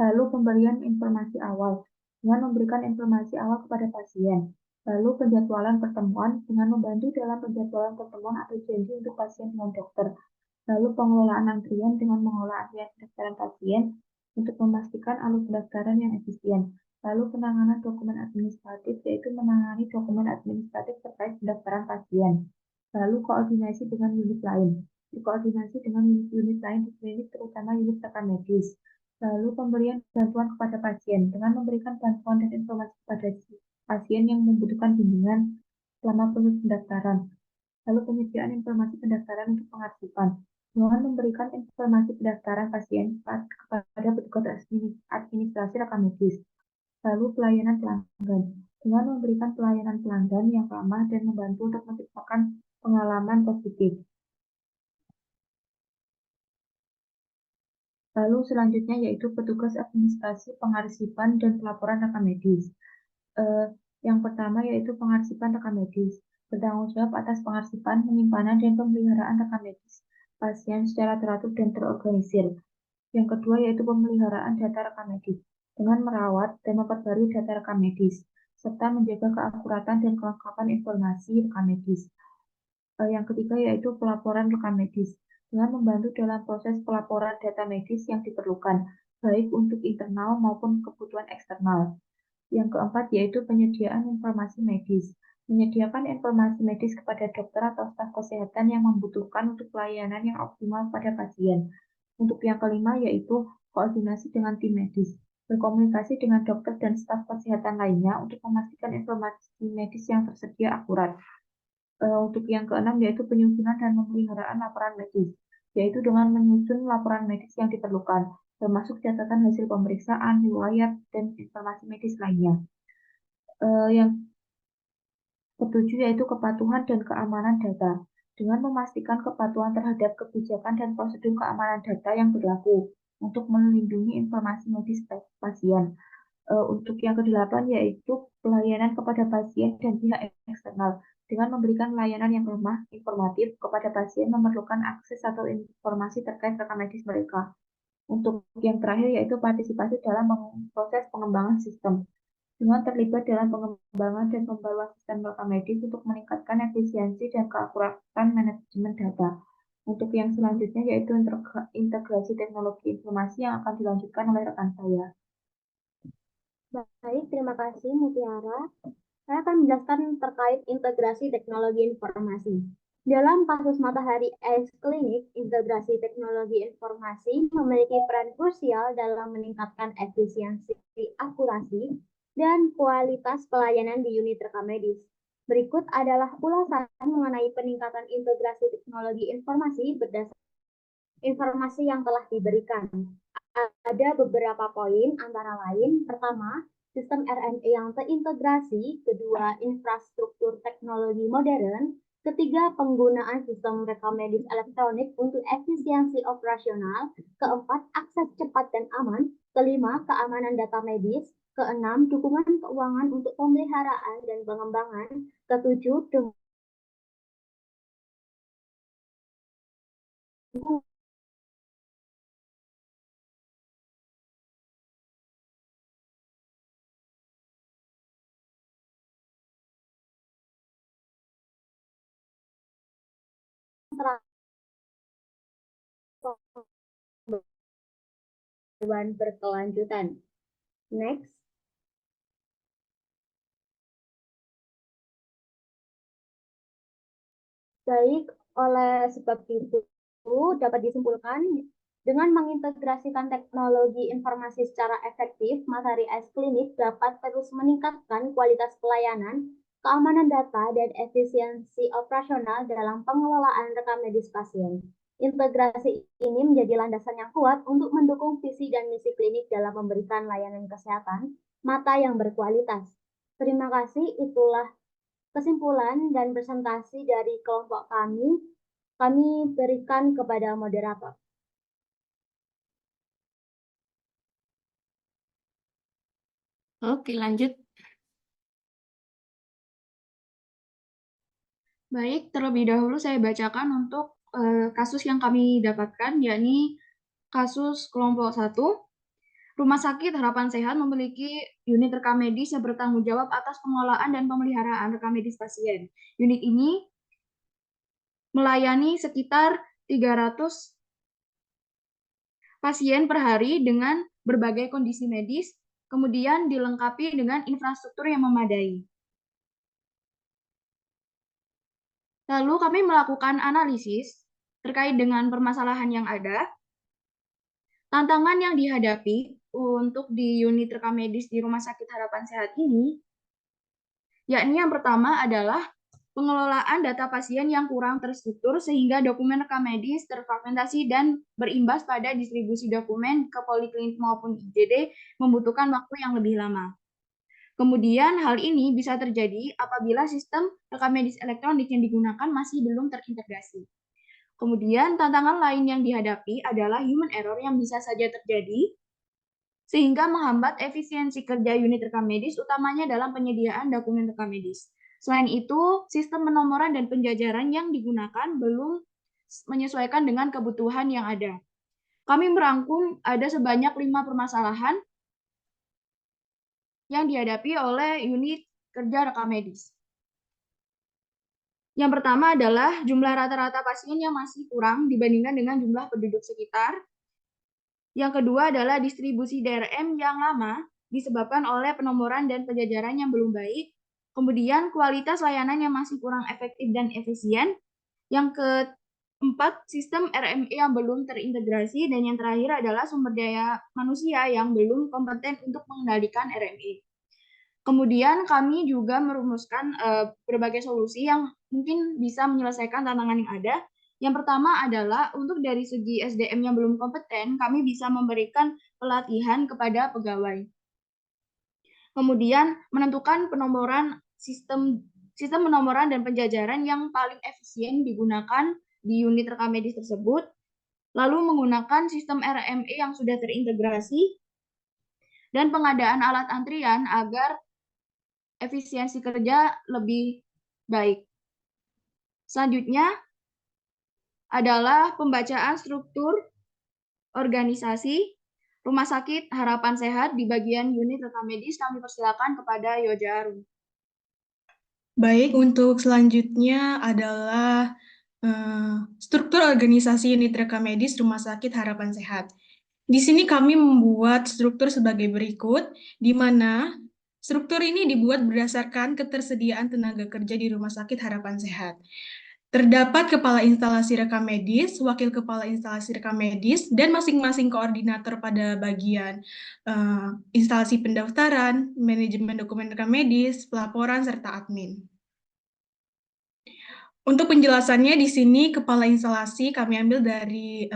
Lalu pemberian informasi awal, dengan memberikan informasi awal kepada pasien. Lalu penjadwalan pertemuan, dengan membantu dalam penjadwalan pertemuan atau janji untuk pasien dengan dokter. Lalu pengelolaan antrian, dengan mengelola antrian pendaftaran pasien untuk memastikan alur pendaftaran yang efisien. Lalu penanganan dokumen administratif, yaitu menangani dokumen administratif terkait pendaftaran pasien. Lalu koordinasi dengan unit lain, koordinasi dengan unit lain di klinik, terutama unit reka medis. Lalu pemberian bantuan kepada pasien, dengan memberikan bantuan dan informasi kepada pasien yang membutuhkan bimbingan selama proses pendaftaran. Lalu penyediaan informasi pendaftaran untuk pengarsipan, dengan memberikan informasi pendaftaran pasien kepada petugas administrasi reka medis. Lalu pelayanan pelanggan, dengan memberikan pelayanan pelanggan yang ramah dan membantu untuk menciptakan pengalaman positif. Lalu selanjutnya yaitu petugas administrasi pengarsipan dan pelaporan reka medis. Yang pertama yaitu pengarsipan reka medis, bertanggung jawab atas pengarsipan, penyimpanan, dan pemeliharaan reka medis pasien secara teratur dan terorganisir. Yang kedua yaitu pemeliharaan data reka medis, dengan merawat dan memperbarui data reka medis, serta menjaga keakuratan dan kelengkapan informasi reka medis. Yang ketiga yaitu pelaporan reka medis, dengan membantu dalam proses pelaporan data medis yang diperlukan, baik untuk internal maupun kebutuhan eksternal. Yang keempat yaitu penyediaan informasi medis, menyediakan informasi medis kepada dokter atau staf kesehatan yang membutuhkan untuk pelayanan yang optimal pada pasien. Untuk yang kelima yaitu koordinasi dengan tim medis, berkomunikasi dengan dokter dan staf kesehatan lainnya untuk memastikan informasi medis yang tersedia akurat. Untuk yang keenam yaitu penyusunan dan pemeliharaan laporan medis, yaitu dengan menyusun laporan medis yang diperlukan, termasuk catatan hasil pemeriksaan, riwayat, dan informasi medis lainnya. Yang ketujuh yaitu kepatuhan dan keamanan data, dengan memastikan kepatuhan terhadap kebijakan dan prosedur keamanan data yang berlaku untuk melindungi informasi medis pasien. Untuk yang kedelapan yaitu pelayanan kepada pasien dan pihak eksternal, dengan memberikan layanan yang ramah informatif kepada pasien memerlukan akses atau informasi terkait rekam medis mereka. Untuk yang terakhir yaitu partisipasi dalam proses pengembangan sistem, dengan terlibat dalam pengembangan dan pembaruan sistem rekam medis untuk meningkatkan efisiensi dan keakuratan manajemen data. Untuk yang selanjutnya yaitu integrasi teknologi informasi yang akan dilanjutkan oleh rekan saya. Baik, terima kasih Mutiara. Saya akan menjelaskan terkait integrasi teknologi informasi. Dalam kasus Matahari Eye Clinic, integrasi teknologi informasi memiliki peran krusial dalam meningkatkan efisiensi, akurasi, dan kualitas pelayanan di unit rekam medis. Berikut adalah ulasan mengenai peningkatan integrasi teknologi informasi berdasarkan informasi yang telah diberikan. Ada beberapa poin, antara lain, pertama, sistem RME yang terintegrasi, kedua, infrastruktur teknologi modern, ketiga, penggunaan sistem rekam medis elektronik untuk efisiensi operasional, keempat, akses cepat dan aman, kelima, keamanan data medis, keenam, dukungan keuangan untuk pemeliharaan dan pengembangan, ketujuh, berkelanjutan. Next. Baik, oleh sebab itu dapat disimpulkan dengan mengintegrasikan teknologi informasi secara efektif, Matahari Eye Clinic dapat terus meningkatkan kualitas pelayanan, keamanan data, dan efisiensi operasional dalam pengelolaan rekam medis pasien. Integrasi ini menjadi landasan yang kuat untuk mendukung visi dan misi klinik dalam memberikan layanan kesehatan mata yang berkualitas. Terima kasih, itulah kesimpulan dan presentasi dari kelompok kami berikan kepada moderator. Oke, lanjut. Baik, terlebih dahulu saya bacakan untuk kasus yang kami dapatkan, yakni kasus kelompok 1. Rumah Sakit Harapan Sehat memiliki unit rekam medis yang bertanggung jawab atas pengelolaan dan pemeliharaan rekam medis pasien. Unit ini melayani sekitar 300 pasien per hari dengan berbagai kondisi medis, kemudian dilengkapi dengan infrastruktur yang memadai. Lalu kami melakukan analisis terkait dengan permasalahan yang ada, tantangan yang dihadapi untuk di unit rekam medis di Rumah Sakit Harapan Sehat ini, yakni yang pertama adalah pengelolaan data pasien yang kurang terstruktur sehingga dokumen rekam medis terfragmentasi dan berimbas pada distribusi dokumen ke poliklinik maupun IGD membutuhkan waktu yang lebih lama. Kemudian hal ini bisa terjadi apabila sistem rekam medis elektronik yang digunakan masih belum terintegrasi. Kemudian tantangan lain yang dihadapi adalah human error yang bisa saja terjadi sehingga menghambat efisiensi kerja unit rekam medis, utamanya dalam penyediaan dokumen rekam medis. Selain itu, sistem penomoran dan penjajaran yang digunakan belum menyesuaikan dengan kebutuhan yang ada. Kami merangkum ada sebanyak 5 permasalahan yang dihadapi oleh unit kerja rekam medis. Yang pertama adalah jumlah rata-rata pasien yang masih kurang dibandingkan dengan jumlah penduduk sekitar. Yang kedua adalah distribusi DRM yang lama disebabkan oleh penomoran dan penjajaran yang belum baik. Kemudian kualitas layanan yang masih kurang efektif dan efisien. Yang keempat, sistem RME yang belum terintegrasi. Dan yang terakhir adalah sumber daya manusia yang belum kompeten untuk mengendalikan RME. Kemudian kami juga merumuskan berbagai solusi yang mungkin bisa menyelesaikan tantangan yang ada. Yang pertama adalah untuk dari segi SDM yang belum kompeten, kami bisa memberikan pelatihan kepada pegawai. Kemudian menentukan penomoran sistem penomoran dan penjajaran yang paling efisien digunakan di unit rekam medis tersebut, lalu menggunakan sistem RME yang sudah terintegrasi, dan pengadaan alat antrian agar efisiensi kerja lebih baik. Selanjutnya adalah pembacaan struktur organisasi Rumah Sakit Harapan Sehat di bagian unit rekam medis. Kami persilakan kepada Yoja Arum. Baik, untuk selanjutnya adalah struktur organisasi unit rekam medis Rumah Sakit Harapan Sehat. Di sini kami membuat struktur sebagai berikut, di mana struktur ini dibuat berdasarkan ketersediaan tenaga kerja di Rumah Sakit Harapan Sehat. Terdapat kepala instalasi rekam medis, wakil kepala instalasi rekam medis, dan masing-masing koordinator pada bagian instalasi pendaftaran, manajemen dokumen rekam medis, pelaporan, serta admin. Untuk penjelasannya di sini kepala instalasi kami ambil dari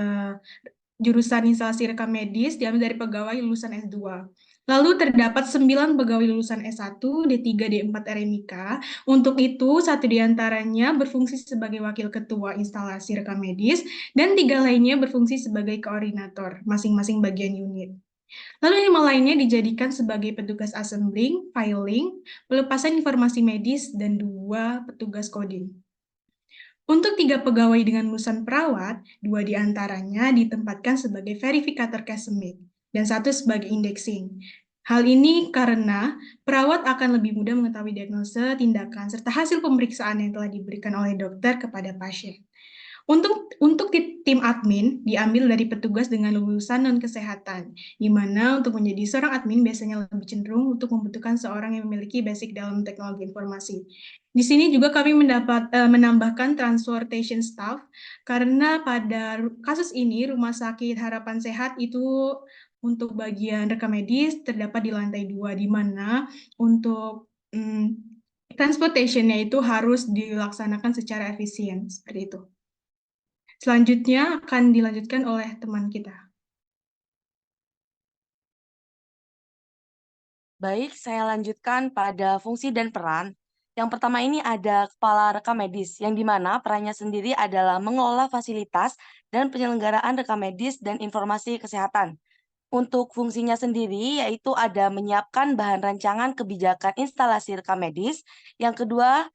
jurusan instalasi rekam medis, diambil dari pegawai lulusan S2. Lalu terdapat 9 pegawai lulusan S1, D3, D4 RMIK. Untuk itu, 1 diantaranya berfungsi sebagai wakil ketua instalasi rekam medis, dan 3 lainnya berfungsi sebagai koordinator masing-masing bagian unit. Lalu 5 lainnya dijadikan sebagai petugas assembling, filing, pelepasan informasi medis, dan 2 petugas coding. Untuk 3 pegawai dengan lulusan perawat, 2 diantaranya ditempatkan sebagai verifikator kesemik dan 1 sebagai indexing. Hal ini karena perawat akan lebih mudah mengetahui diagnosa, tindakan, serta hasil pemeriksaan yang telah diberikan oleh dokter kepada pasien. Untuk tim admin diambil dari petugas dengan lulusan non-kesehatan, di mana untuk menjadi seorang admin biasanya lebih cenderung untuk membutuhkan seorang yang memiliki basic dalam teknologi informasi. Di sini juga kami menambahkan transportation staff, karena pada kasus ini Rumah Sakit Harapan Sehat itu untuk bagian rekam medis terdapat di lantai 2, di mana untuk transportation-nya itu harus dilaksanakan secara efisien, seperti itu. Selanjutnya akan dilanjutkan oleh teman kita. Baik, saya lanjutkan pada fungsi dan peran. Yang pertama ini ada kepala rekam medis, yang dimana perannya sendiri adalah mengelola fasilitas dan penyelenggaraan rekam medis dan informasi kesehatan. Untuk fungsinya sendiri yaitu ada menyiapkan bahan rancangan kebijakan instalasi rekam medis. Yang kedua,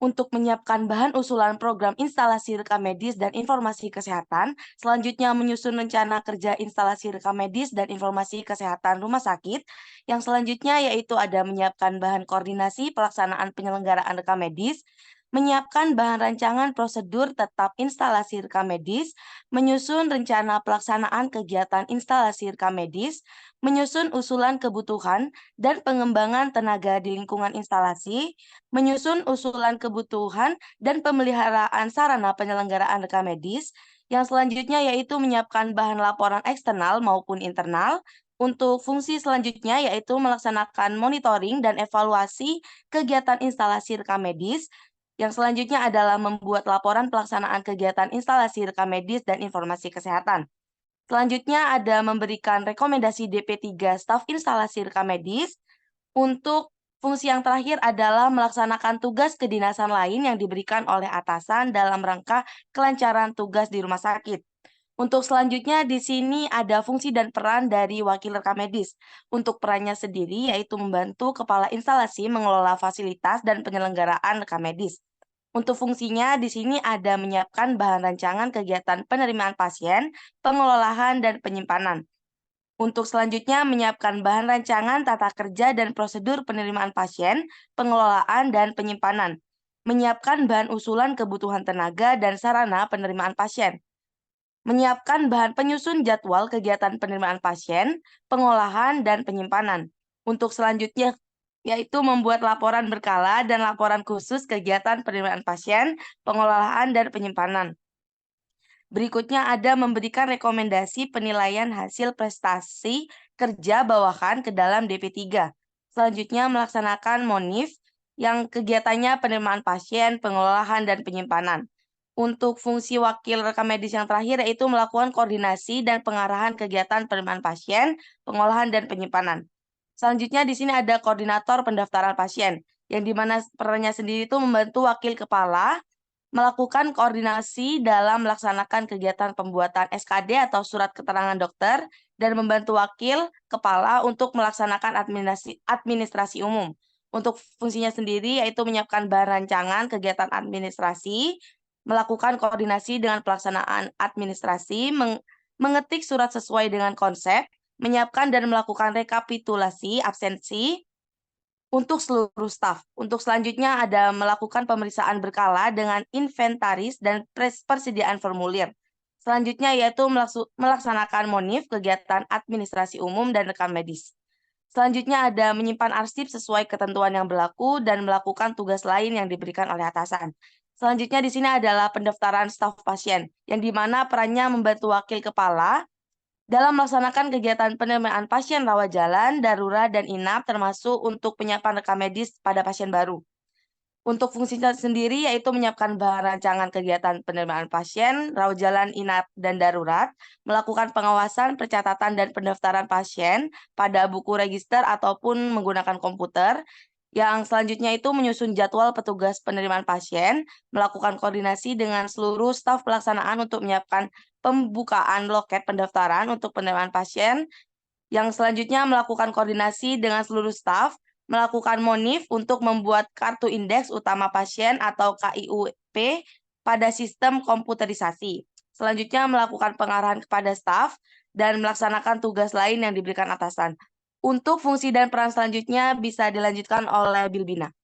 untuk menyiapkan bahan usulan program instalasi rekam medis dan informasi kesehatan. Selanjutnya menyusun rencana kerja instalasi rekam medis dan informasi kesehatan rumah sakit. Yang selanjutnya yaitu ada menyiapkan bahan koordinasi pelaksanaan penyelenggaraan rekam medis, menyiapkan bahan rancangan prosedur tetap instalasi rekam medis, menyusun rencana pelaksanaan kegiatan instalasi rekam medis, menyusun usulan kebutuhan dan pengembangan tenaga di lingkungan instalasi, menyusun usulan kebutuhan dan pemeliharaan sarana penyelenggaraan rekam medis. Yang selanjutnya yaitu menyiapkan bahan laporan eksternal maupun internal. Untuk fungsi selanjutnya yaitu melaksanakan monitoring dan evaluasi kegiatan instalasi rekam medis. Yang selanjutnya adalah membuat laporan pelaksanaan kegiatan instalasi rekam medis dan informasi kesehatan. Selanjutnya ada memberikan rekomendasi DP3 staf instalasi rekam medis. Untuk fungsi yang terakhir adalah melaksanakan tugas kedinasan lain yang diberikan oleh atasan dalam rangka kelancaran tugas di rumah sakit. Untuk selanjutnya di sini ada fungsi dan peran dari wakil rekam medis. Untuk perannya sendiri yaitu membantu kepala instalasi mengelola fasilitas dan penyelenggaraan rekam medis. Untuk fungsinya di sini ada menyiapkan bahan rancangan kegiatan penerimaan pasien, pengelolaan, dan penyimpanan. Untuk selanjutnya menyiapkan bahan rancangan tata kerja dan prosedur penerimaan pasien, pengelolaan, dan penyimpanan. Menyiapkan bahan usulan kebutuhan tenaga dan sarana penerimaan pasien. Menyiapkan bahan penyusun jadwal kegiatan penerimaan pasien, pengolahan, dan penyimpanan. Untuk selanjutnya yaitu membuat laporan berkala dan laporan khusus kegiatan penerimaan pasien, pengelolaan, dan penyimpanan. Berikutnya ada memberikan rekomendasi penilaian hasil prestasi kerja bawahan ke dalam DP3. Selanjutnya melaksanakan MONIF yang kegiatannya penerimaan pasien, pengolahan, dan penyimpanan. Untuk fungsi wakil rekam medis yang terakhir yaitu melakukan koordinasi dan pengarahan kegiatan penerimaan pasien, pengolahan, dan penyimpanan. Selanjutnya di sini ada koordinator pendaftaran pasien, yang dimana perannya sendiri itu membantu wakil kepala melakukan koordinasi dalam melaksanakan kegiatan pembuatan SKD atau surat keterangan dokter dan membantu wakil kepala untuk melaksanakan administrasi umum. Untuk fungsinya sendiri yaitu menyiapkan bahan rancangan kegiatan administrasi, melakukan koordinasi dengan pelaksanaan administrasi, mengetik surat sesuai dengan konsep, menyiapkan dan melakukan rekapitulasi absensi untuk seluruh staf. Untuk selanjutnya ada melakukan pemeriksaan berkala dengan inventaris dan persediaan formulir. Selanjutnya yaitu melaksanakan MONIF, kegiatan administrasi umum dan rekam medis. Selanjutnya ada menyimpan arsip sesuai ketentuan yang berlaku dan melakukan tugas lain yang diberikan oleh atasan. Selanjutnya di sini adalah pendaftaran staf pasien, yang dimana perannya membantu wakil kepala dalam melaksanakan kegiatan penerimaan pasien rawat jalan, darurat, dan inap, termasuk untuk penyiapan rekam medis pada pasien baru. Untuk fungsinya sendiri yaitu menyiapkan bahan rancangan kegiatan penerimaan pasien, rawat jalan, inap, dan darurat, melakukan pengawasan, pencatatan, dan pendaftaran pasien pada buku register ataupun menggunakan komputer. Yang selanjutnya itu menyusun jadwal petugas penerimaan pasien, melakukan koordinasi dengan seluruh staf pelaksanaan untuk menyiapkan pembukaan loket pendaftaran untuk penerimaan pasien. Yang selanjutnya melakukan koordinasi dengan seluruh staf, melakukan MONIF untuk membuat kartu indeks utama pasien atau KIUP pada sistem komputerisasi. Selanjutnya melakukan pengarahan kepada staf dan melaksanakan tugas lain yang diberikan atasan. Untuk fungsi dan peran selanjutnya bisa dilanjutkan oleh Bilbina.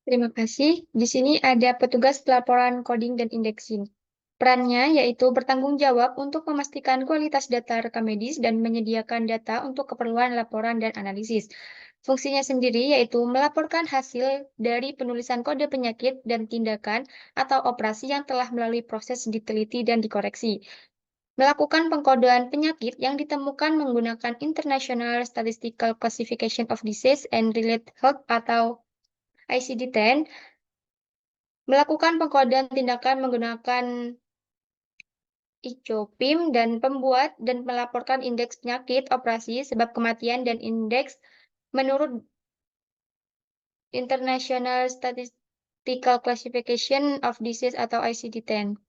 Terima kasih. Di sini ada petugas pelaporan coding dan indexing. Perannya yaitu bertanggung jawab untuk memastikan kualitas data rekam medis dan menyediakan data untuk keperluan laporan dan analisis. Fungsinya sendiri yaitu melaporkan hasil dari penulisan kode penyakit dan tindakan atau operasi yang telah melalui proses diteliti dan dikoreksi. Melakukan pengkodean penyakit yang ditemukan menggunakan International Statistical Classification of Disease and Related Health atau ICD-10, melakukan pengkodean tindakan menggunakan ICOPIM dan pembuat dan melaporkan indeks penyakit, operasi, sebab kematian, dan indeks menurut International Statistical Classification of Disease atau ICD-10.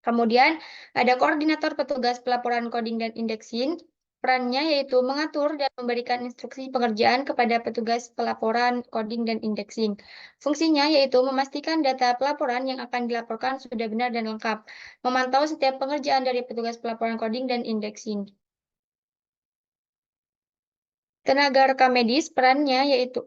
Kemudian ada koordinator petugas pelaporan coding dan indexing. Perannya yaitu mengatur dan memberikan instruksi pengerjaan kepada petugas pelaporan coding dan indexing. Fungsinya yaitu memastikan data pelaporan yang akan dilaporkan sudah benar dan lengkap, memantau setiap pengerjaan dari petugas pelaporan coding dan indexing. Tenaga rekam medis, perannya yaitu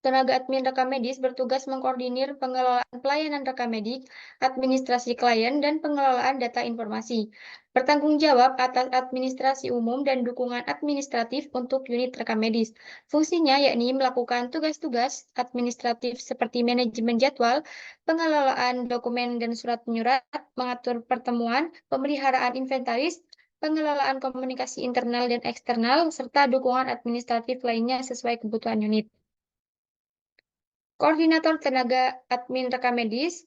tenaga admin rekam medis bertugas mengkoordinir pengelolaan pelayanan rekam medik, administrasi klien, dan pengelolaan data informasi. Bertanggung jawab atas administrasi umum dan dukungan administratif untuk unit rekam medis. Fungsinya yakni melakukan tugas-tugas administratif seperti manajemen jadwal, pengelolaan dokumen dan surat menyurat, mengatur pertemuan, pemeliharaan inventaris, pengelolaan komunikasi internal dan eksternal, serta dukungan administratif lainnya sesuai kebutuhan unit. Koordinator tenaga admin rekam medis,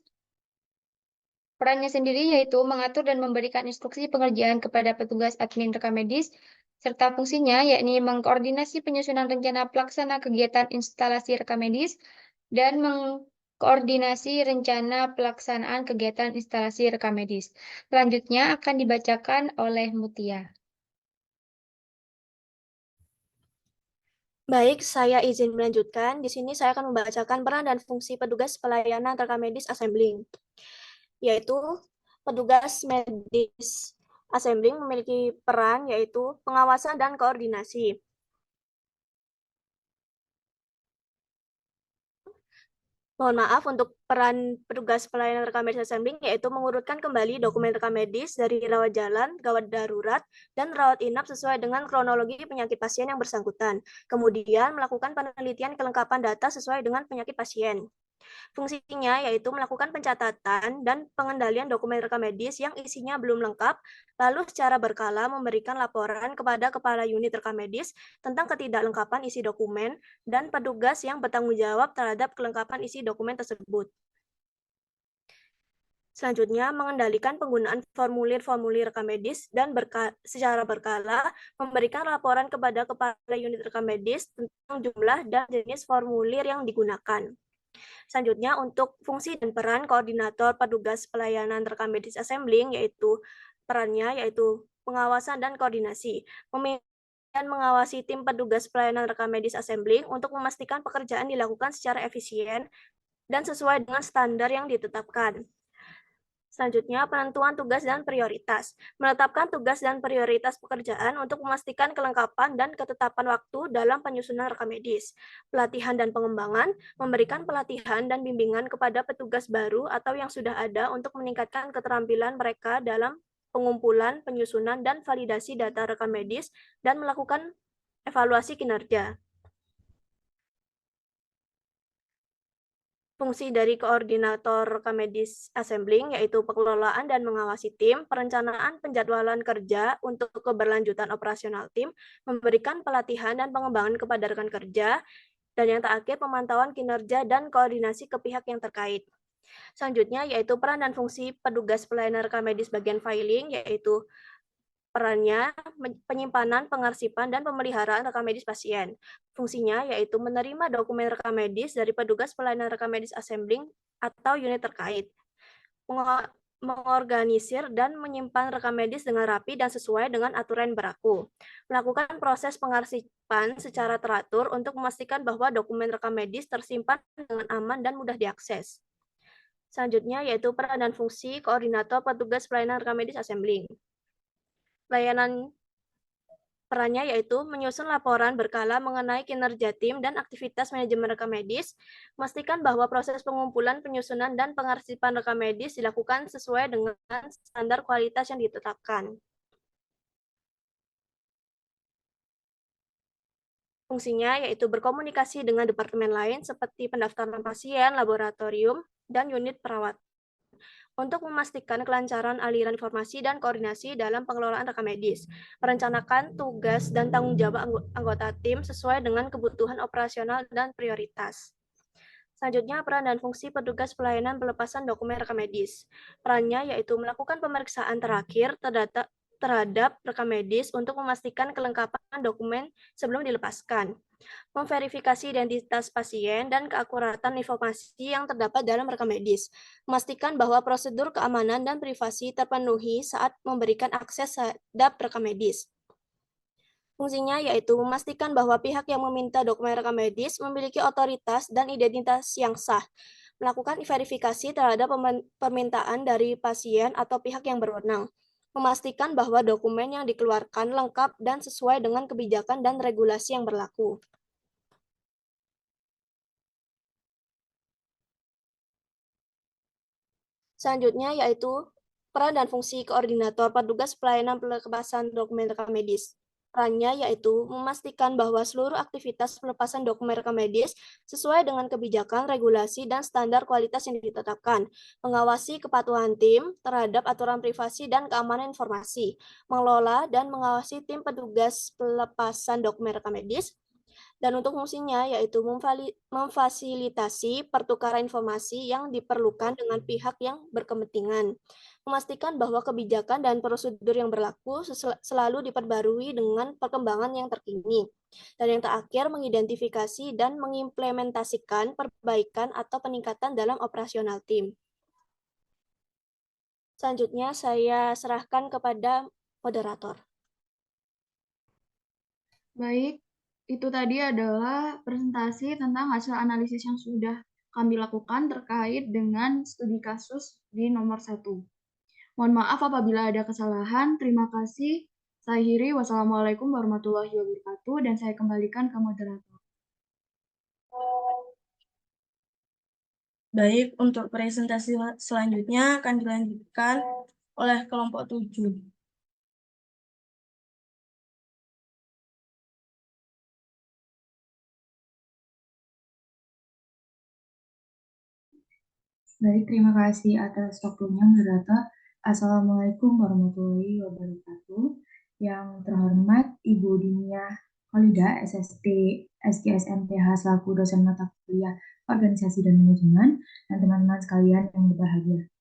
perannya sendiri yaitu mengatur dan memberikan instruksi pengerjaan kepada petugas admin rekam medis, serta fungsinya yakni mengkoordinasi penyusunan rencana pelaksana kegiatan instalasi rekam medis, dan mengkoordinasi rencana pelaksanaan kegiatan instalasi rekam medis. Selanjutnya akan dibacakan oleh Mutia. Baik, saya izin melanjutkan. Di sini saya akan membacakan peran dan fungsi petugas pelayanan rekam medis assembling, yaitu petugas medis assembling memiliki peran yaitu pengawasan dan koordinasi. Mohon maaf untuk peran petugas pelayanan rekam medis assembling yaitu mengurutkan kembali dokumen rekam medis dari rawat jalan, gawat darurat, dan rawat inap sesuai dengan kronologi penyakit pasien yang bersangkutan. Kemudian melakukan penelitian kelengkapan data sesuai dengan penyakit pasien. Fungsinya yaitu melakukan pencatatan dan pengendalian dokumen rekam medis yang isinya belum lengkap, lalu secara berkala memberikan laporan kepada Kepala Unit Rekam Medis tentang ketidaklengkapan isi dokumen dan petugas yang bertanggung jawab terhadap kelengkapan isi dokumen tersebut. Selanjutnya, mengendalikan penggunaan formulir-formulir rekam medis dan secara berkala memberikan laporan kepada Kepala Unit Rekam Medis tentang jumlah dan jenis formulir yang digunakan. Selanjutnya, untuk fungsi dan peran koordinator petugas pelayanan rekam medis assembling, yaitu perannya yaitu pengawasan dan koordinasi, dan mengawasi tim petugas pelayanan rekam medis assembling untuk memastikan pekerjaan dilakukan secara efisien dan sesuai dengan standar yang ditetapkan. Selanjutnya, penentuan tugas dan prioritas. Menetapkan tugas dan prioritas pekerjaan untuk memastikan kelengkapan dan ketetapan waktu dalam penyusunan rekam medis. Pelatihan dan pengembangan, memberikan pelatihan dan bimbingan kepada petugas baru atau yang sudah ada untuk meningkatkan keterampilan mereka dalam pengumpulan, penyusunan, dan validasi data rekam medis dan melakukan evaluasi kinerja. Fungsi dari koordinator rekam medis assembling yaitu pengelolaan dan mengawasi tim, perencanaan penjadwalan kerja untuk keberlanjutan operasional tim, memberikan pelatihan dan pengembangan kepada rekan kerja, dan yang terakhir pemantauan kinerja dan koordinasi ke pihak yang terkait. Selanjutnya yaitu peran dan fungsi petugas pelayanan rekam medis bagian filing, yaitu perannya penyimpanan, pengarsipan, dan pemeliharaan rekam medis pasien. Fungsinya yaitu menerima dokumen rekam medis dari petugas pelayanan rekam medis assembling atau unit terkait, mengorganisir dan menyimpan rekam medis dengan rapi dan sesuai dengan aturan yang berlaku, melakukan proses pengarsipan secara teratur untuk memastikan bahwa dokumen rekam medis tersimpan dengan aman dan mudah diakses. Selanjutnya yaitu peran dan fungsi koordinator petugas pelayanan rekam medis assembling. Layanan perannya yaitu menyusun laporan berkala mengenai kinerja tim dan aktivitas manajemen rekam medis, memastikan bahwa proses pengumpulan, penyusunan, dan pengarsipan rekam medis dilakukan sesuai dengan standar kualitas yang ditetapkan. Fungsinya yaitu berkomunikasi dengan departemen lain seperti pendaftaran pasien, laboratorium, dan unit perawat, untuk memastikan kelancaran aliran informasi dan koordinasi dalam pengelolaan rekam medis, merencanakan tugas dan tanggung jawab anggota tim sesuai dengan kebutuhan operasional dan prioritas. Selanjutnya, peran dan fungsi petugas pelayanan pelepasan dokumen rekam medis. Perannya yaitu melakukan pemeriksaan terakhir terhadap rekam medis untuk memastikan kelengkapan dokumen sebelum dilepaskan, memverifikasi identitas pasien dan keakuratan informasi yang terdapat dalam rekam medis, memastikan bahwa prosedur keamanan dan privasi terpenuhi saat memberikan akses terhadap rekam medis. Fungsinya yaitu memastikan bahwa pihak yang meminta dokumen rekam medis memiliki otoritas dan identitas yang sah, melakukan verifikasi terhadap permintaan dari pasien atau pihak yang berwenang, memastikan bahwa dokumen yang dikeluarkan lengkap dan sesuai dengan kebijakan dan regulasi yang berlaku. Selanjutnya yaitu peran dan fungsi koordinator petugas pelayanan pelepasan dokumen rekam medis. Perannya yaitu memastikan bahwa seluruh aktivitas pelepasan dokumen rekam medis sesuai dengan kebijakan, regulasi, dan standar kualitas yang ditetapkan, mengawasi kepatuhan tim terhadap aturan privasi dan keamanan informasi, mengelola dan mengawasi tim petugas pelepasan dokumen rekam medis, dan untuk fungsinya yaitu memfasilitasi pertukaran informasi yang diperlukan dengan pihak yang berkepentingan, memastikan bahwa kebijakan dan prosedur yang berlaku selalu diperbarui dengan perkembangan yang terkini, dan yang terakhir mengidentifikasi dan mengimplementasikan perbaikan atau peningkatan dalam operasional tim. Selanjutnya saya serahkan kepada moderator. Baik, itu tadi adalah presentasi tentang hasil analisis yang sudah kami lakukan terkait dengan studi kasus di nomor 1. Mohon maaf apabila ada kesalahan. Terima kasih. Saya akhiri. Wassalamualaikum warahmatullahi wabarakatuh. Dan saya kembalikan ke moderator. Baik, untuk presentasi selanjutnya akan dilanjutkan oleh kelompok 7. Baik, terima kasih atas waktunya, moderator. Assalamualaikum warahmatullahi wabarakatuh. Yang terhormat Ibu Diniah Khalida, SST, SKSMPH selaku dosen mata kuliah Organisasi dan Manajemen, dan teman-teman sekalian yang berbahagia.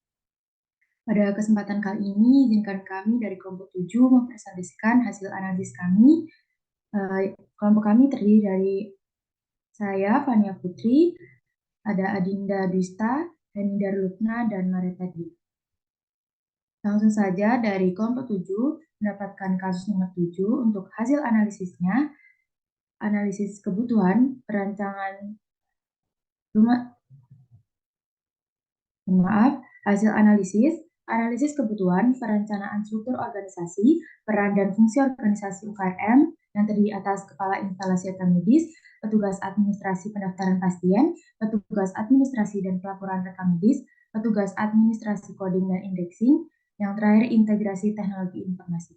Pada kesempatan kali ini, izinkan kami dari kelompok 7 mempresentasikan hasil analisis kami. Kelompok kami terdiri dari saya, Fania Putri, ada Adinda Dusta, Henida Lutna, dan Marita Dwi. Langsung saja dari kelompok 7 mendapatkan kasus nomor 7 untuk hasil analisisnya, analisis kebutuhan perancangan hasil analisis kebutuhan perencanaan struktur organisasi, peran dan fungsi organisasi UKRM yang terdiri atas kepala instalasi rekam medis, petugas administrasi pendaftaran pasien, petugas administrasi dan pelaporan rekam medis, petugas administrasi coding dan indexing, yang terakhir integrasi teknologi informasi.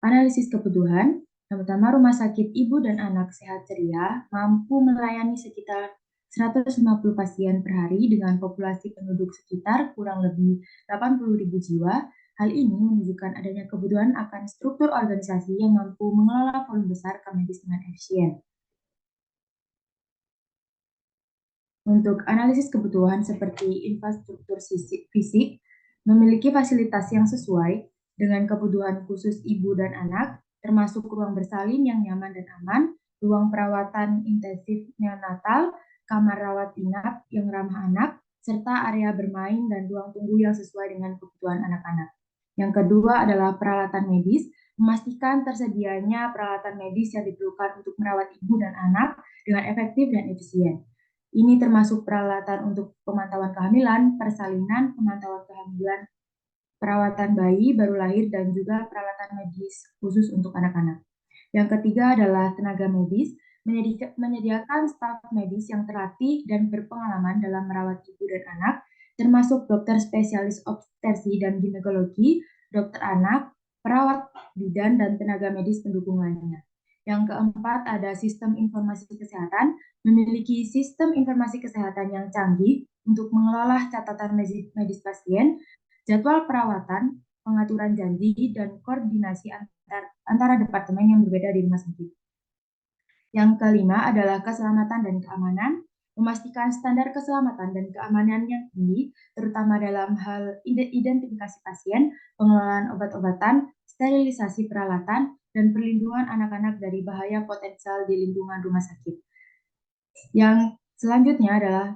Analisis kebutuhan, yang pertama Rumah Sakit Ibu dan Anak Sehat Ceria mampu melayani sekitar 150 pasien per hari dengan populasi penduduk sekitar kurang lebih 80.000 jiwa. Hal ini menunjukkan adanya kebutuhan akan struktur organisasi yang mampu mengelola volume besar rekam medis dengan efisien. Untuk analisis kebutuhan seperti infrastruktur fisik, memiliki fasilitas yang sesuai dengan kebutuhan khusus ibu dan anak, termasuk ruang bersalin yang nyaman dan aman, ruang perawatan intensif neonatal, kamar rawat inap yang ramah anak, serta area bermain dan ruang tunggu yang sesuai dengan kebutuhan anak-anak. Yang kedua adalah peralatan medis, memastikan tersedianya peralatan medis yang diperlukan untuk merawat ibu dan anak dengan efektif dan efisien. Ini termasuk peralatan untuk pemantauan kehamilan, persalinan, pemantauan kehamilan, perawatan bayi baru lahir, dan juga peralatan medis khusus untuk anak-anak. Yang ketiga adalah tenaga medis, menyediakan staf medis yang terlatih dan berpengalaman dalam merawat ibu dan anak, termasuk dokter spesialis obstetrisi dan ginekologi, dokter anak, perawat bidan, dan tenaga medis pendukung lainnya. Yang keempat ada sistem informasi kesehatan, memiliki sistem informasi kesehatan yang canggih untuk mengelola catatan medis pasien, jadwal perawatan, pengaturan janji, dan koordinasi antara departemen yang berbeda di rumah sakit. Yang kelima adalah keselamatan dan keamanan, memastikan standar keselamatan dan keamanan yang tinggi, terutama dalam hal identifikasi pasien, pengelolaan obat-obatan, sterilisasi peralatan, dan perlindungan anak-anak dari bahaya potensial di lingkungan rumah sakit. Yang selanjutnya adalah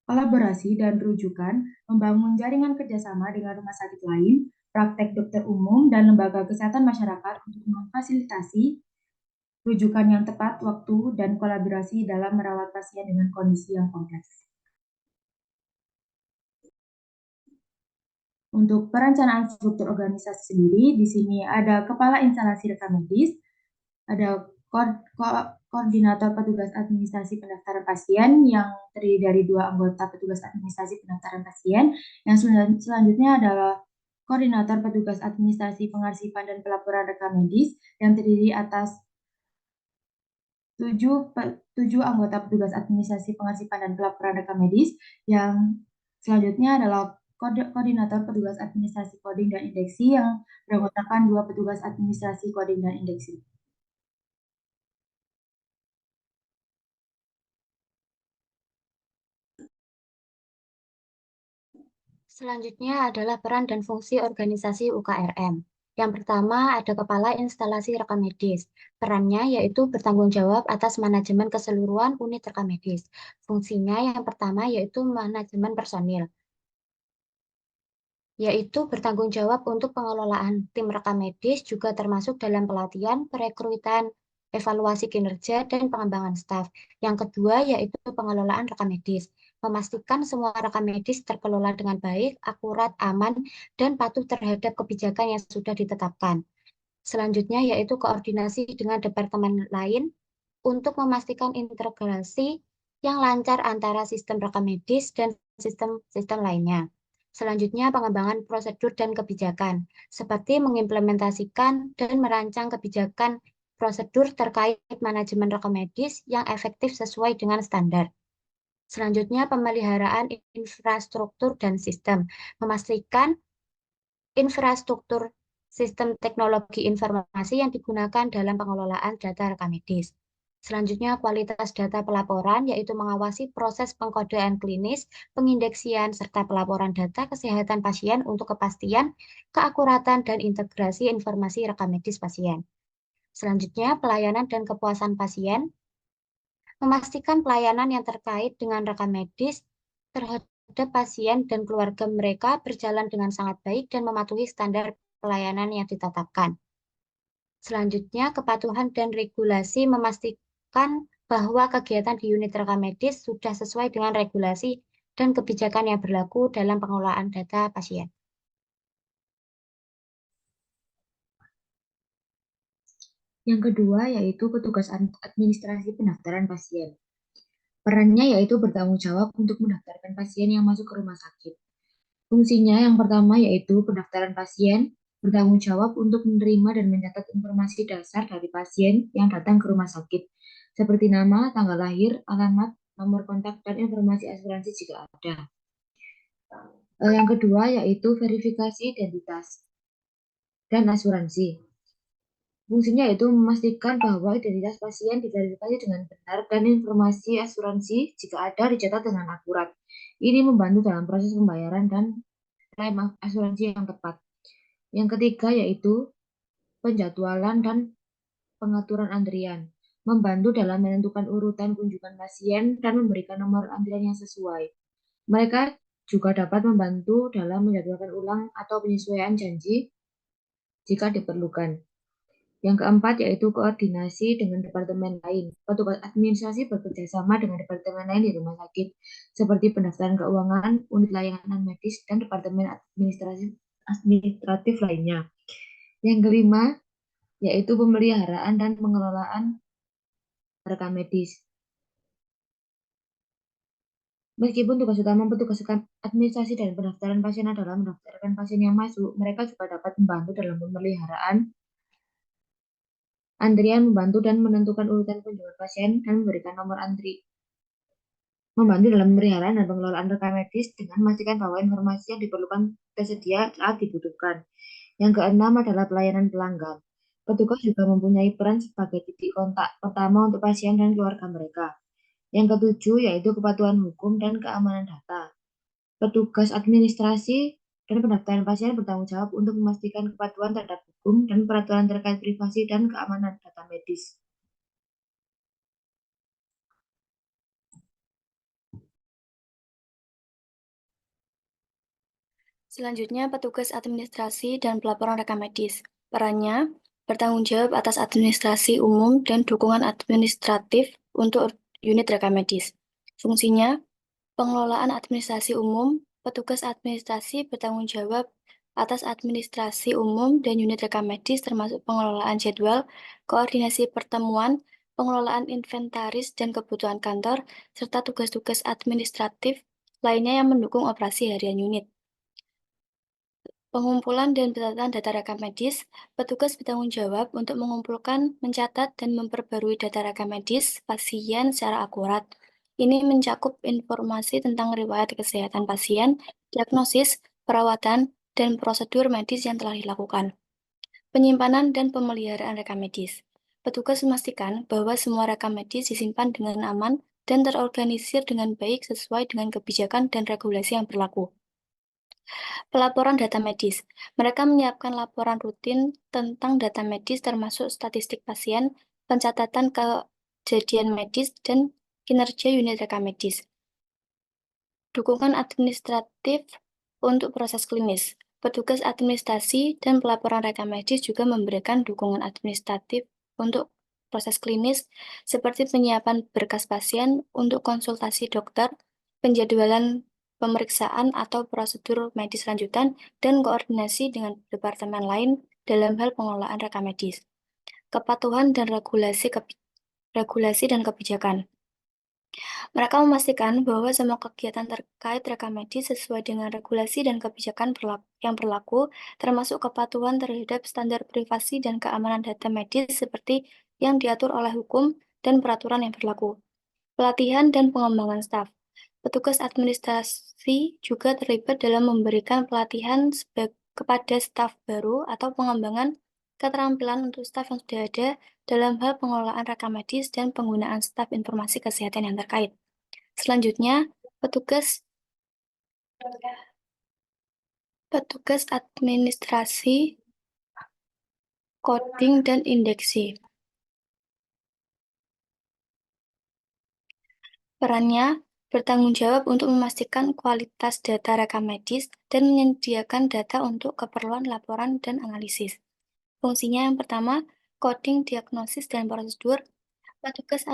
kolaborasi dan rujukan, membangun jaringan kerjasama dengan rumah sakit lain, praktek dokter umum, dan lembaga kesehatan masyarakat untuk memfasilitasi rujukan yang tepat waktu dan kolaborasi dalam merawat pasien dengan kondisi yang kompleks. Untuk perencanaan struktur organisasi sendiri, di sini ada kepala instalasi rekam medis, ada koordinator petugas administrasi pendaftaran pasien yang terdiri dari 2 anggota petugas administrasi pendaftaran pasien, yang selanjutnya adalah koordinator petugas administrasi pengarsipan dan pelaporan rekam medis yang terdiri atas 7 anggota petugas administrasi pengarsipan dan pelaporan rekam medis, yang selanjutnya adalah koordinator petugas administrasi coding dan indeksi yang beranggotakan 2 petugas administrasi coding dan indeksi. Selanjutnya adalah peran dan fungsi organisasi UKRM. Yang pertama ada kepala instalasi rekam medis. Perannya yaitu bertanggung jawab atas manajemen keseluruhan unit rekam medis. Fungsinya yang pertama yaitu manajemen personil, yaitu bertanggung jawab untuk pengelolaan tim rekam medis, juga termasuk dalam pelatihan, perekrutan, evaluasi kinerja, dan pengembangan staf. Yang kedua yaitu pengelolaan rekam medis, memastikan semua rekam medis terkelola dengan baik, akurat, aman, dan patuh terhadap kebijakan yang sudah ditetapkan. Selanjutnya yaitu koordinasi dengan departemen lain untuk memastikan integrasi yang lancar antara sistem rekam medis dan sistem lainnya. Selanjutnya pengembangan prosedur dan kebijakan, seperti mengimplementasikan dan merancang kebijakan prosedur terkait manajemen rekam medis yang efektif sesuai dengan standar. Selanjutnya, pemeliharaan infrastruktur dan sistem. Memastikan infrastruktur sistem teknologi informasi yang digunakan dalam pengelolaan data rekam medis. Selanjutnya, kualitas data pelaporan, yaitu mengawasi proses pengkodean klinis, pengindeksian, serta pelaporan data kesehatan pasien untuk kepastian, keakuratan, dan integrasi informasi rekam medis pasien. Selanjutnya, pelayanan dan kepuasan pasien, memastikan pelayanan yang terkait dengan rekam medis terhadap pasien dan keluarga mereka berjalan dengan sangat baik dan mematuhi standar pelayanan yang ditetapkan. Selanjutnya, kepatuhan dan regulasi, memastikan bahwa kegiatan di unit rekam medis sudah sesuai dengan regulasi dan kebijakan yang berlaku dalam pengelolaan data pasien. Yang kedua yaitu petugas administrasi pendaftaran pasien. Perannya yaitu bertanggung jawab untuk mendaftarkan pasien yang masuk ke rumah sakit. Fungsinya yang pertama yaitu pendaftaran pasien, bertanggung jawab untuk menerima dan mencatat informasi dasar dari pasien yang datang ke rumah sakit, seperti nama, tanggal lahir, alamat, nomor kontak, dan informasi asuransi jika ada. Yang kedua yaitu verifikasi identitas dan asuransi. Fungsinya yaitu memastikan bahwa identitas pasien diverifikasi dengan benar dan informasi asuransi jika ada dicatat dengan akurat. Ini membantu dalam proses pembayaran dan klaim asuransi yang tepat. Yang ketiga yaitu penjadwalan dan pengaturan antrian, membantu dalam menentukan urutan kunjungan pasien dan memberikan nomor antrian yang sesuai. Mereka juga dapat membantu dalam menjadwalkan ulang atau penyesuaian janji jika diperlukan. Yang keempat yaitu koordinasi dengan departemen lain. Petugas administrasi bekerja sama dengan departemen lain di rumah sakit, seperti pendaftaran keuangan, unit layanan medis, dan departemen administratif lainnya. Yang kelima yaitu pemeliharaan dan pengelolaan rekam medis. Meskipun tugas utama petugas administrasi dan pendaftaran pasien adalah mendaftarkan pasien yang masuk, mereka juga dapat membantu dalam pemeliharaan antrian, membantu dan menentukan urutan kunjungan pasien, dan memberikan nomor antri. Membantu dalam pemeliharaan dan pengelolaan rekam medis dengan memastikan bahwa informasi yang diperlukan tersedia saat dibutuhkan. Yang keenam adalah pelayanan pelanggan. Petugas juga mempunyai peran sebagai titik kontak pertama untuk pasien dan keluarga mereka. Yang ketujuh yaitu kepatuhan hukum dan keamanan data. Petugas administrasi dan pendaftaran pasien bertanggung jawab untuk memastikan kepatuhan terhadap hukum dan peraturan terkait privasi dan keamanan data medis. Selanjutnya, petugas administrasi dan pelaporan rekam medis. Perannya bertanggung jawab atas administrasi umum dan dukungan administratif untuk unit rekam medis. Fungsinya, pengelolaan administrasi umum. Petugas administrasi bertanggung jawab atas administrasi umum dan unit rekam medis termasuk pengelolaan jadwal, koordinasi pertemuan, pengelolaan inventaris dan kebutuhan kantor, serta tugas-tugas administratif lainnya yang mendukung operasi harian unit. Pengumpulan dan pencatatan data rekam medis, petugas bertanggung jawab untuk mengumpulkan, mencatat, dan memperbarui data rekam medis pasien secara akurat. Ini mencakup informasi tentang riwayat kesehatan pasien, diagnosis, perawatan, dan prosedur medis yang telah dilakukan. Penyimpanan dan pemeliharaan rekam medis. Petugas memastikan bahwa semua rekam medis disimpan dengan aman dan terorganisir dengan baik sesuai dengan kebijakan dan regulasi yang berlaku. Pelaporan data medis. Mereka menyiapkan laporan rutin tentang data medis termasuk statistik pasien, pencatatan kejadian medis, dan kinerja unit rekam medis. Dukungan administratif untuk proses klinis. Petugas administrasi dan pelaporan rekam medis juga memberikan dukungan administratif untuk proses klinis seperti penyiapan berkas pasien untuk konsultasi dokter, penjadwalan pemeriksaan atau prosedur medis lanjutan, dan koordinasi dengan departemen lain dalam hal pengelolaan rekam medis. Kepatuhan dan regulasi dan kebijakan. Mereka memastikan bahwa semua kegiatan terkait rekam medis sesuai dengan regulasi dan kebijakan yang berlaku, termasuk kepatuhan terhadap standar privasi dan keamanan data medis seperti yang diatur oleh hukum dan peraturan yang berlaku. Pelatihan dan pengembangan staf. Petugas administrasi juga terlibat dalam memberikan pelatihan kepada staf baru atau pengembangan keterampilan untuk staf yang sudah ada dalam hal pengelolaan rekam medis dan penggunaan staf informasi kesehatan yang terkait. Selanjutnya, petugas administrasi, coding, dan indeksi. Perannya bertanggung jawab untuk memastikan kualitas data rekam medis dan menyediakan data untuk keperluan laporan dan analisis. Fungsinya yang pertama, coding, diagnosis, dan prosedur. Petugas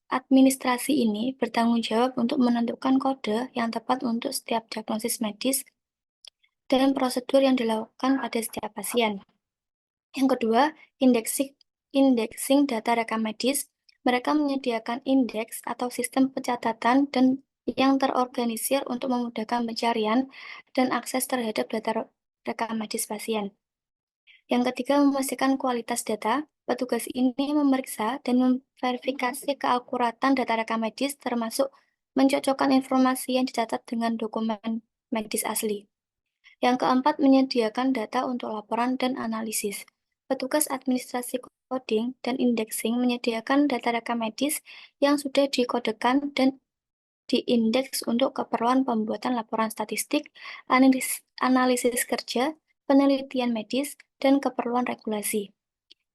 administrasi ini bertanggung jawab untuk menentukan kode yang tepat untuk setiap diagnosis medis dan prosedur yang dilakukan pada setiap pasien. Yang kedua, indexing data rekam medis. Mereka menyediakan indeks atau sistem pencatatan dan yang terorganisir untuk memudahkan pencarian dan akses terhadap data rekam medis pasien. Yang ketiga, memastikan kualitas data. Petugas ini memeriksa dan memverifikasi keakuratan data rekam medis, termasuk mencocokkan informasi yang dicatat dengan dokumen medis asli. Yang keempat, menyediakan data untuk laporan dan analisis. Petugas administrasi coding dan indexing menyediakan data rekam medis yang sudah dikodekan dan diindeks untuk keperluan pembuatan laporan statistik, analisis kerja, penelitian medis, dan keperluan regulasi.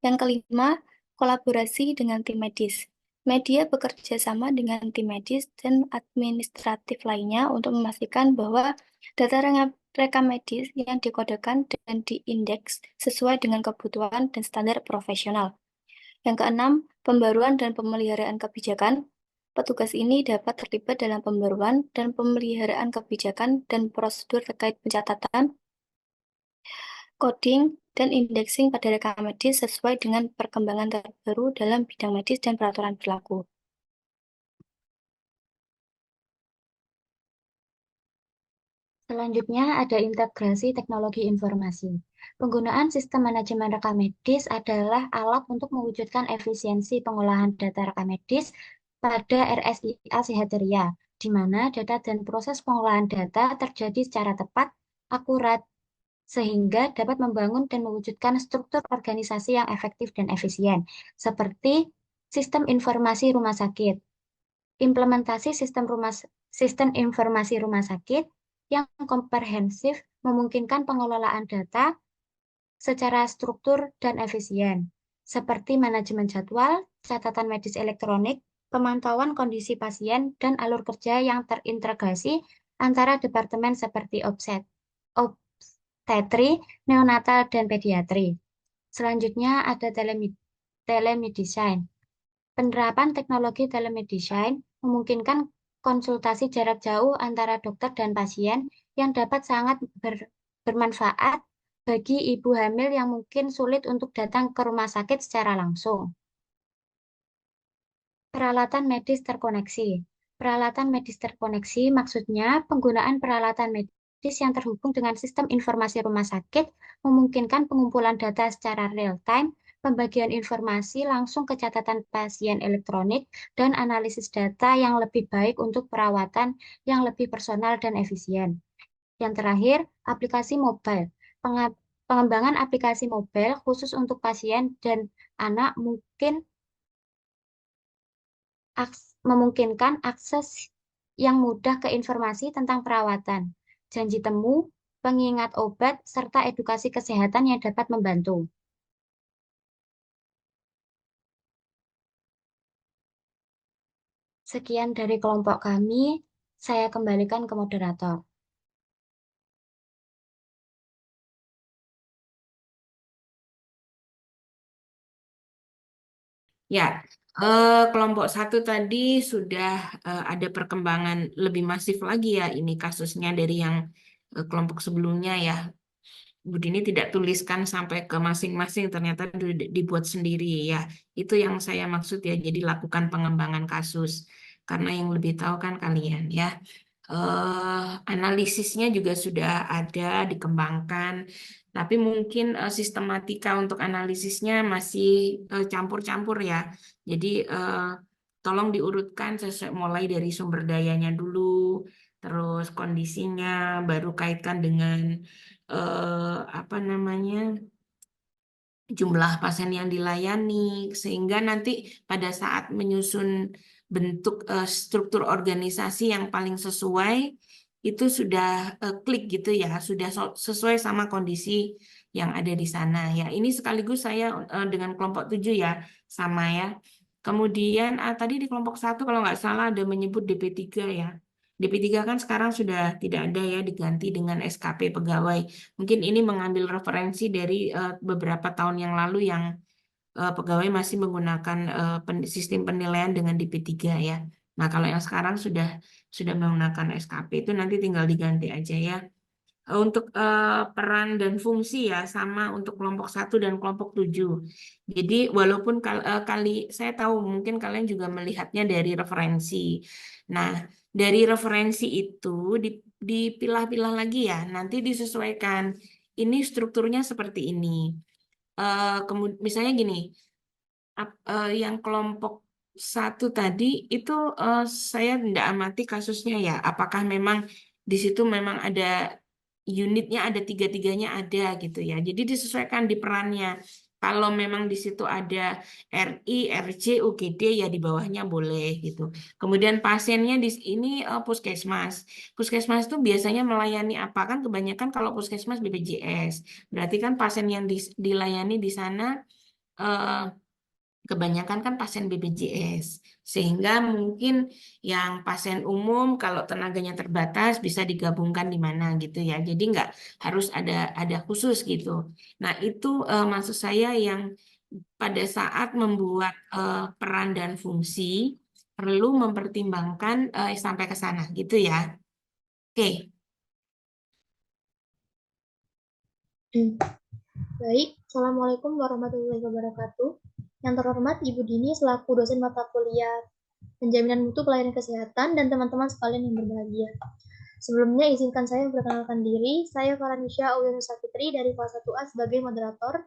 Yang kelima, kolaborasi dengan tim medis. Media bekerja sama dengan tim medis dan administratif lainnya untuk memastikan bahwa data rekam medis yang dikodekan dan diindeks sesuai dengan kebutuhan dan standar profesional. Yang keenam, pembaruan dan pemeliharaan kebijakan. Petugas ini dapat terlibat dalam pembaruan dan pemeliharaan kebijakan dan prosedur terkait pencatatan, coding, dan indexing pada rekam medis sesuai dengan perkembangan terbaru dalam bidang medis dan peraturan berlaku. Selanjutnya ada integrasi teknologi informasi. Penggunaan sistem manajemen rekam medis adalah alat untuk mewujudkan efisiensi pengolahan data rekam medis pada RSIA Sehatria, di mana data dan proses pengolahan data terjadi secara tepat, akurat, sehingga dapat membangun dan mewujudkan struktur organisasi yang efektif dan efisien, seperti sistem informasi rumah sakit. Implementasi sistem informasi rumah sakit yang komprehensif memungkinkan pengelolaan data secara struktur dan efisien, seperti manajemen jadwal, catatan medis elektronik, pemantauan kondisi pasien, dan alur kerja yang terintegrasi antara departemen seperti obstetri, neonatal, dan pediatri. Selanjutnya ada telemedicine. Penerapan teknologi telemedicine memungkinkan konsultasi jarak jauh antara dokter dan pasien yang dapat sangat bermanfaat bagi ibu hamil yang mungkin sulit untuk datang ke rumah sakit secara langsung. Peralatan medis terkoneksi. Peralatan medis terkoneksi maksudnya penggunaan peralatan medis yang terhubung dengan sistem informasi rumah sakit memungkinkan pengumpulan data secara real-time, pembagian informasi langsung ke catatan pasien elektronik, dan analisis data yang lebih baik untuk perawatan yang lebih personal dan efisien. Yang terakhir, aplikasi mobile. Pengembangan aplikasi mobile khusus untuk pasien dan anak memungkinkan akses yang mudah ke informasi tentang perawatan, janji temu, pengingat obat, serta edukasi kesehatan yang dapat membantu. Sekian dari kelompok kami, saya kembalikan ke moderator. Ya, kelompok satu tadi sudah ada perkembangan lebih masif lagi ya ini kasusnya dari yang kelompok sebelumnya ya. Bu Dini tidak tuliskan sampai ke masing-masing, ternyata dibuat sendiri ya. Itu yang saya maksud ya, jadi lakukan pengembangan kasus. Karena yang lebih tahu kan kalian ya. Analisisnya juga sudah ada dikembangkan, tapi mungkin sistematika untuk analisisnya masih campur-campur ya. Jadi tolong diurutkan sesuai mulai dari sumber dayanya dulu, terus kondisinya, baru kaitkan dengan apa namanya, jumlah pasien yang dilayani, sehingga nanti pada saat menyusun bentuk struktur organisasi yang paling sesuai, itu sudah klik gitu ya, sudah sesuai sama kondisi yang ada di sana ya. Ini sekaligus saya dengan kelompok 7 ya, sama ya. Kemudian tadi di kelompok 1 kalau nggak salah ada menyebut DP3 ya. DP3 kan sekarang sudah tidak ada ya, diganti dengan SKP pegawai. Mungkin ini mengambil referensi dari beberapa tahun yang lalu yang pegawai masih menggunakan sistem penilaian dengan DP3 ya. Nah, kalau yang sekarang sudah menggunakan SKP itu nanti tinggal diganti aja ya. Untuk peran dan fungsi ya sama untuk kelompok 1 dan kelompok 7. Jadi walaupun saya tahu mungkin kalian juga melihatnya dari referensi. Nah, dari referensi itu dipilah-pilah lagi ya, nanti disesuaikan. Ini strukturnya seperti ini. Misalnya gini, yang kelompok 1 tadi itu saya tidak amati kasusnya ya. Apakah memang di situ memang ada unitnya, ada tiga-tiganya ada gitu ya. Jadi disesuaikan di perannya. Kalau memang di situ ada RI, RC, UGD ya di bawahnya boleh gitu. Kemudian pasiennya di ini puskesmas. Puskesmas itu biasanya melayani apa kan? Kebanyakan kalau puskesmas BPJS. Berarti kan pasien yang dilayani di sana eh, kebanyakan kan pasien BPJS, sehingga mungkin yang pasien umum kalau tenaganya terbatas bisa digabungkan di mana gitu ya. Jadi nggak harus ada khusus gitu. Nah itu maksud saya yang pada saat membuat peran dan fungsi perlu mempertimbangkan sampai ke sana gitu ya. Oke. Baik, Assalamualaikum warahmatullahi wabarakatuh. Yang terhormat Ibu Dini selaku dosen mata kuliah Penjaminan Mutu Pelayanan Kesehatan dan teman-teman sekalian yang berbahagia. Sebelumnya izinkan saya memperkenalkan diri. Saya Faranisha Aulianusha Fitri dari kelas 1A sebagai moderator.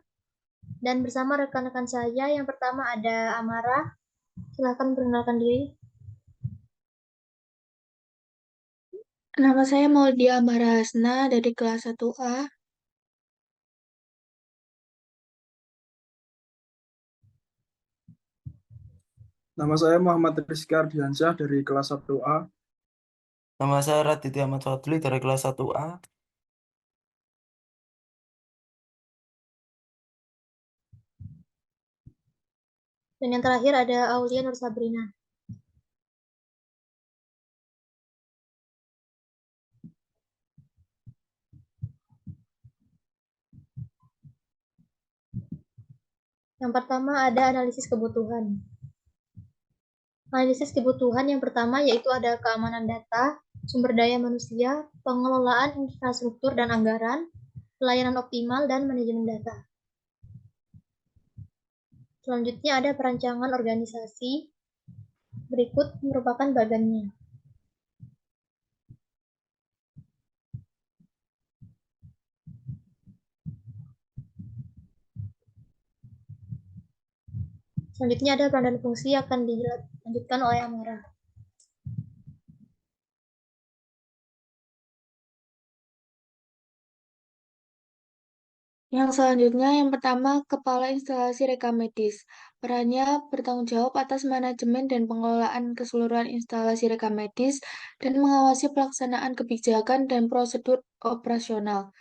Dan bersama rekan-rekan saya yang pertama ada Amara. Silakan perkenalkan diri. Nama saya Maudia Amara Hasna dari kelas 1A. Nama saya Muhammad Rizky Ardiansyah dari kelas 1A. Nama saya Raditya Ahmad Fadli dari kelas 1A. Dan yang terakhir ada Aulia Nur Sabrina. Yang pertama ada analisis kebutuhan. Analisis kebutuhan yang pertama yaitu ada keamanan data, sumber daya manusia, pengelolaan infrastruktur dan anggaran, pelayanan optimal, dan manajemen data. Selanjutnya ada perancangan organisasi. Berikut merupakan bagannya. Selanjutnya ada peran dan fungsi akan dilanjutkan oleh Amara. Yang selanjutnya, yang pertama, Kepala Instalasi Rekam Medis. Perannya bertanggung jawab atas manajemen dan pengelolaan keseluruhan instalasi rekam medis dan mengawasi pelaksanaan kebijakan dan prosedur operasional.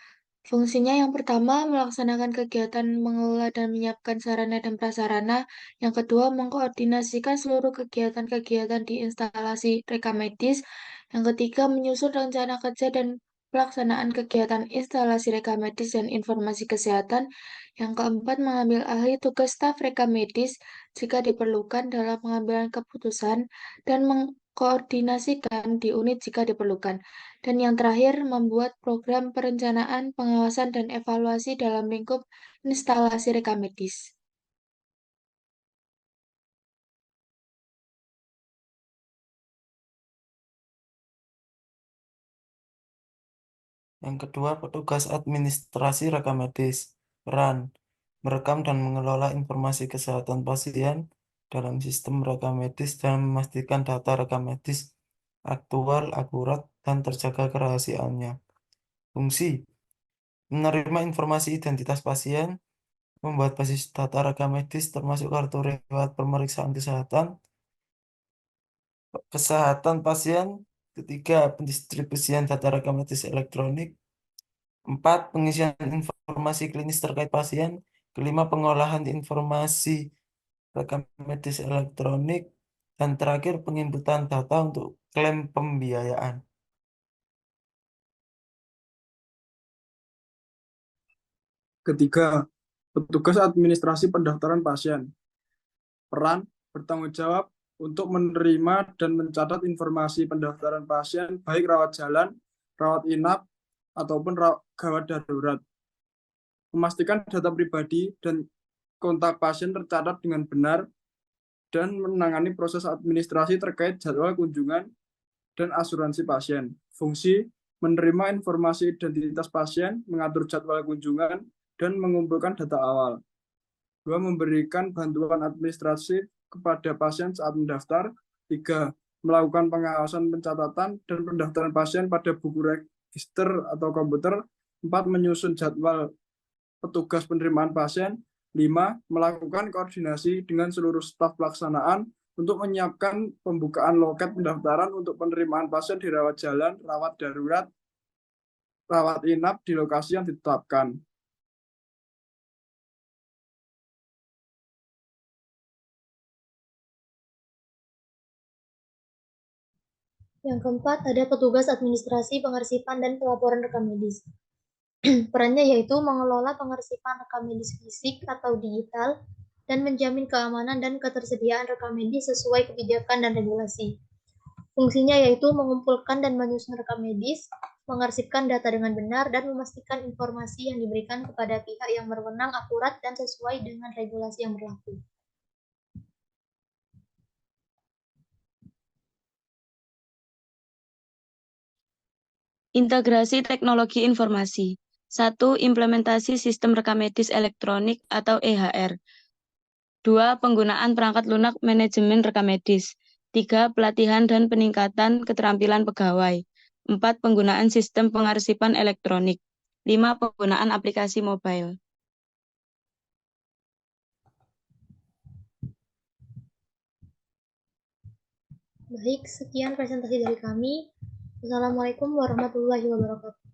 Fungsinya yang pertama, melaksanakan kegiatan mengelola dan menyiapkan sarana dan prasarana. Yang kedua, mengkoordinasikan seluruh kegiatan-kegiatan di instalasi rekam medis. Yang ketiga, menyusun rencana kerja dan pelaksanaan kegiatan instalasi rekam medis dan informasi kesehatan. Yang keempat, mengambil alih tugas staf rekam medis jika diperlukan dalam pengambilan keputusan dan mengkoordinasikan di unit jika diperlukan. Dan yang terakhir, membuat program perencanaan, pengawasan, dan evaluasi dalam lingkup instalasi rekam medis. Yang kedua, petugas administrasi rekam medis. Peran: merekam dan mengelola informasi kesehatan pasien dalam sistem rekam medis dan memastikan data rekam medis aktual, akurat, dan terjaga kerahasiaannya. Fungsi: menerima informasi identitas pasien, membuat basis data rekam medis termasuk kartu riwayat pemeriksaan kesehatan pasien. Ketiga, pendistribusian data rekam medis elektronik. 4, pengisian informasi klinis terkait pasien. Kelima, pengolahan informasi rekam medis elektronik. Dan terakhir, penginputan data untuk klaim pembiayaan. Ketiga, petugas administrasi pendaftaran pasien. Peran: bertanggung jawab untuk menerima dan mencatat informasi pendaftaran pasien, baik rawat jalan, rawat inap, ataupun gawat darurat. Memastikan data pribadi dan kontak pasien tercatat dengan benar, dan menangani proses administrasi terkait jadwal kunjungan dan asuransi pasien. Fungsi: menerima informasi identitas pasien, mengatur jadwal kunjungan, dan mengumpulkan data awal. 2, memberikan bantuan administrasi kepada pasien saat mendaftar. 3, melakukan pengawasan pencatatan dan pendaftaran pasien pada buku register atau komputer. 4, menyusun jadwal petugas penerimaan pasien. 5, melakukan koordinasi dengan seluruh staf pelaksanaan untuk menyiapkan pembukaan loket pendaftaran untuk penerimaan pasien di rawat jalan, rawat darurat, rawat inap di lokasi yang ditetapkan. Yang keempat, ada petugas administrasi pengarsipan dan pelaporan rekam medis. Perannya yaitu mengelola pengarsipan rekam medis fisik atau digital dan menjamin keamanan dan ketersediaan rekam medis sesuai kebijakan dan regulasi. Fungsinya yaitu mengumpulkan dan menyusun rekam medis, mengarsipkan data dengan benar, dan memastikan informasi yang diberikan kepada pihak yang berwenang akurat dan sesuai dengan regulasi yang berlaku. Integrasi teknologi informasi. 1. Implementasi sistem rekam medis elektronik atau EHR. 2. Penggunaan perangkat lunak manajemen rekam medis. 3. Pelatihan dan peningkatan keterampilan pegawai. 4. Penggunaan sistem pengarsipan elektronik. 5. Penggunaan aplikasi mobile. Baik, sekian presentasi dari kami. Wassalamualaikum warahmatullahi wabarakatuh.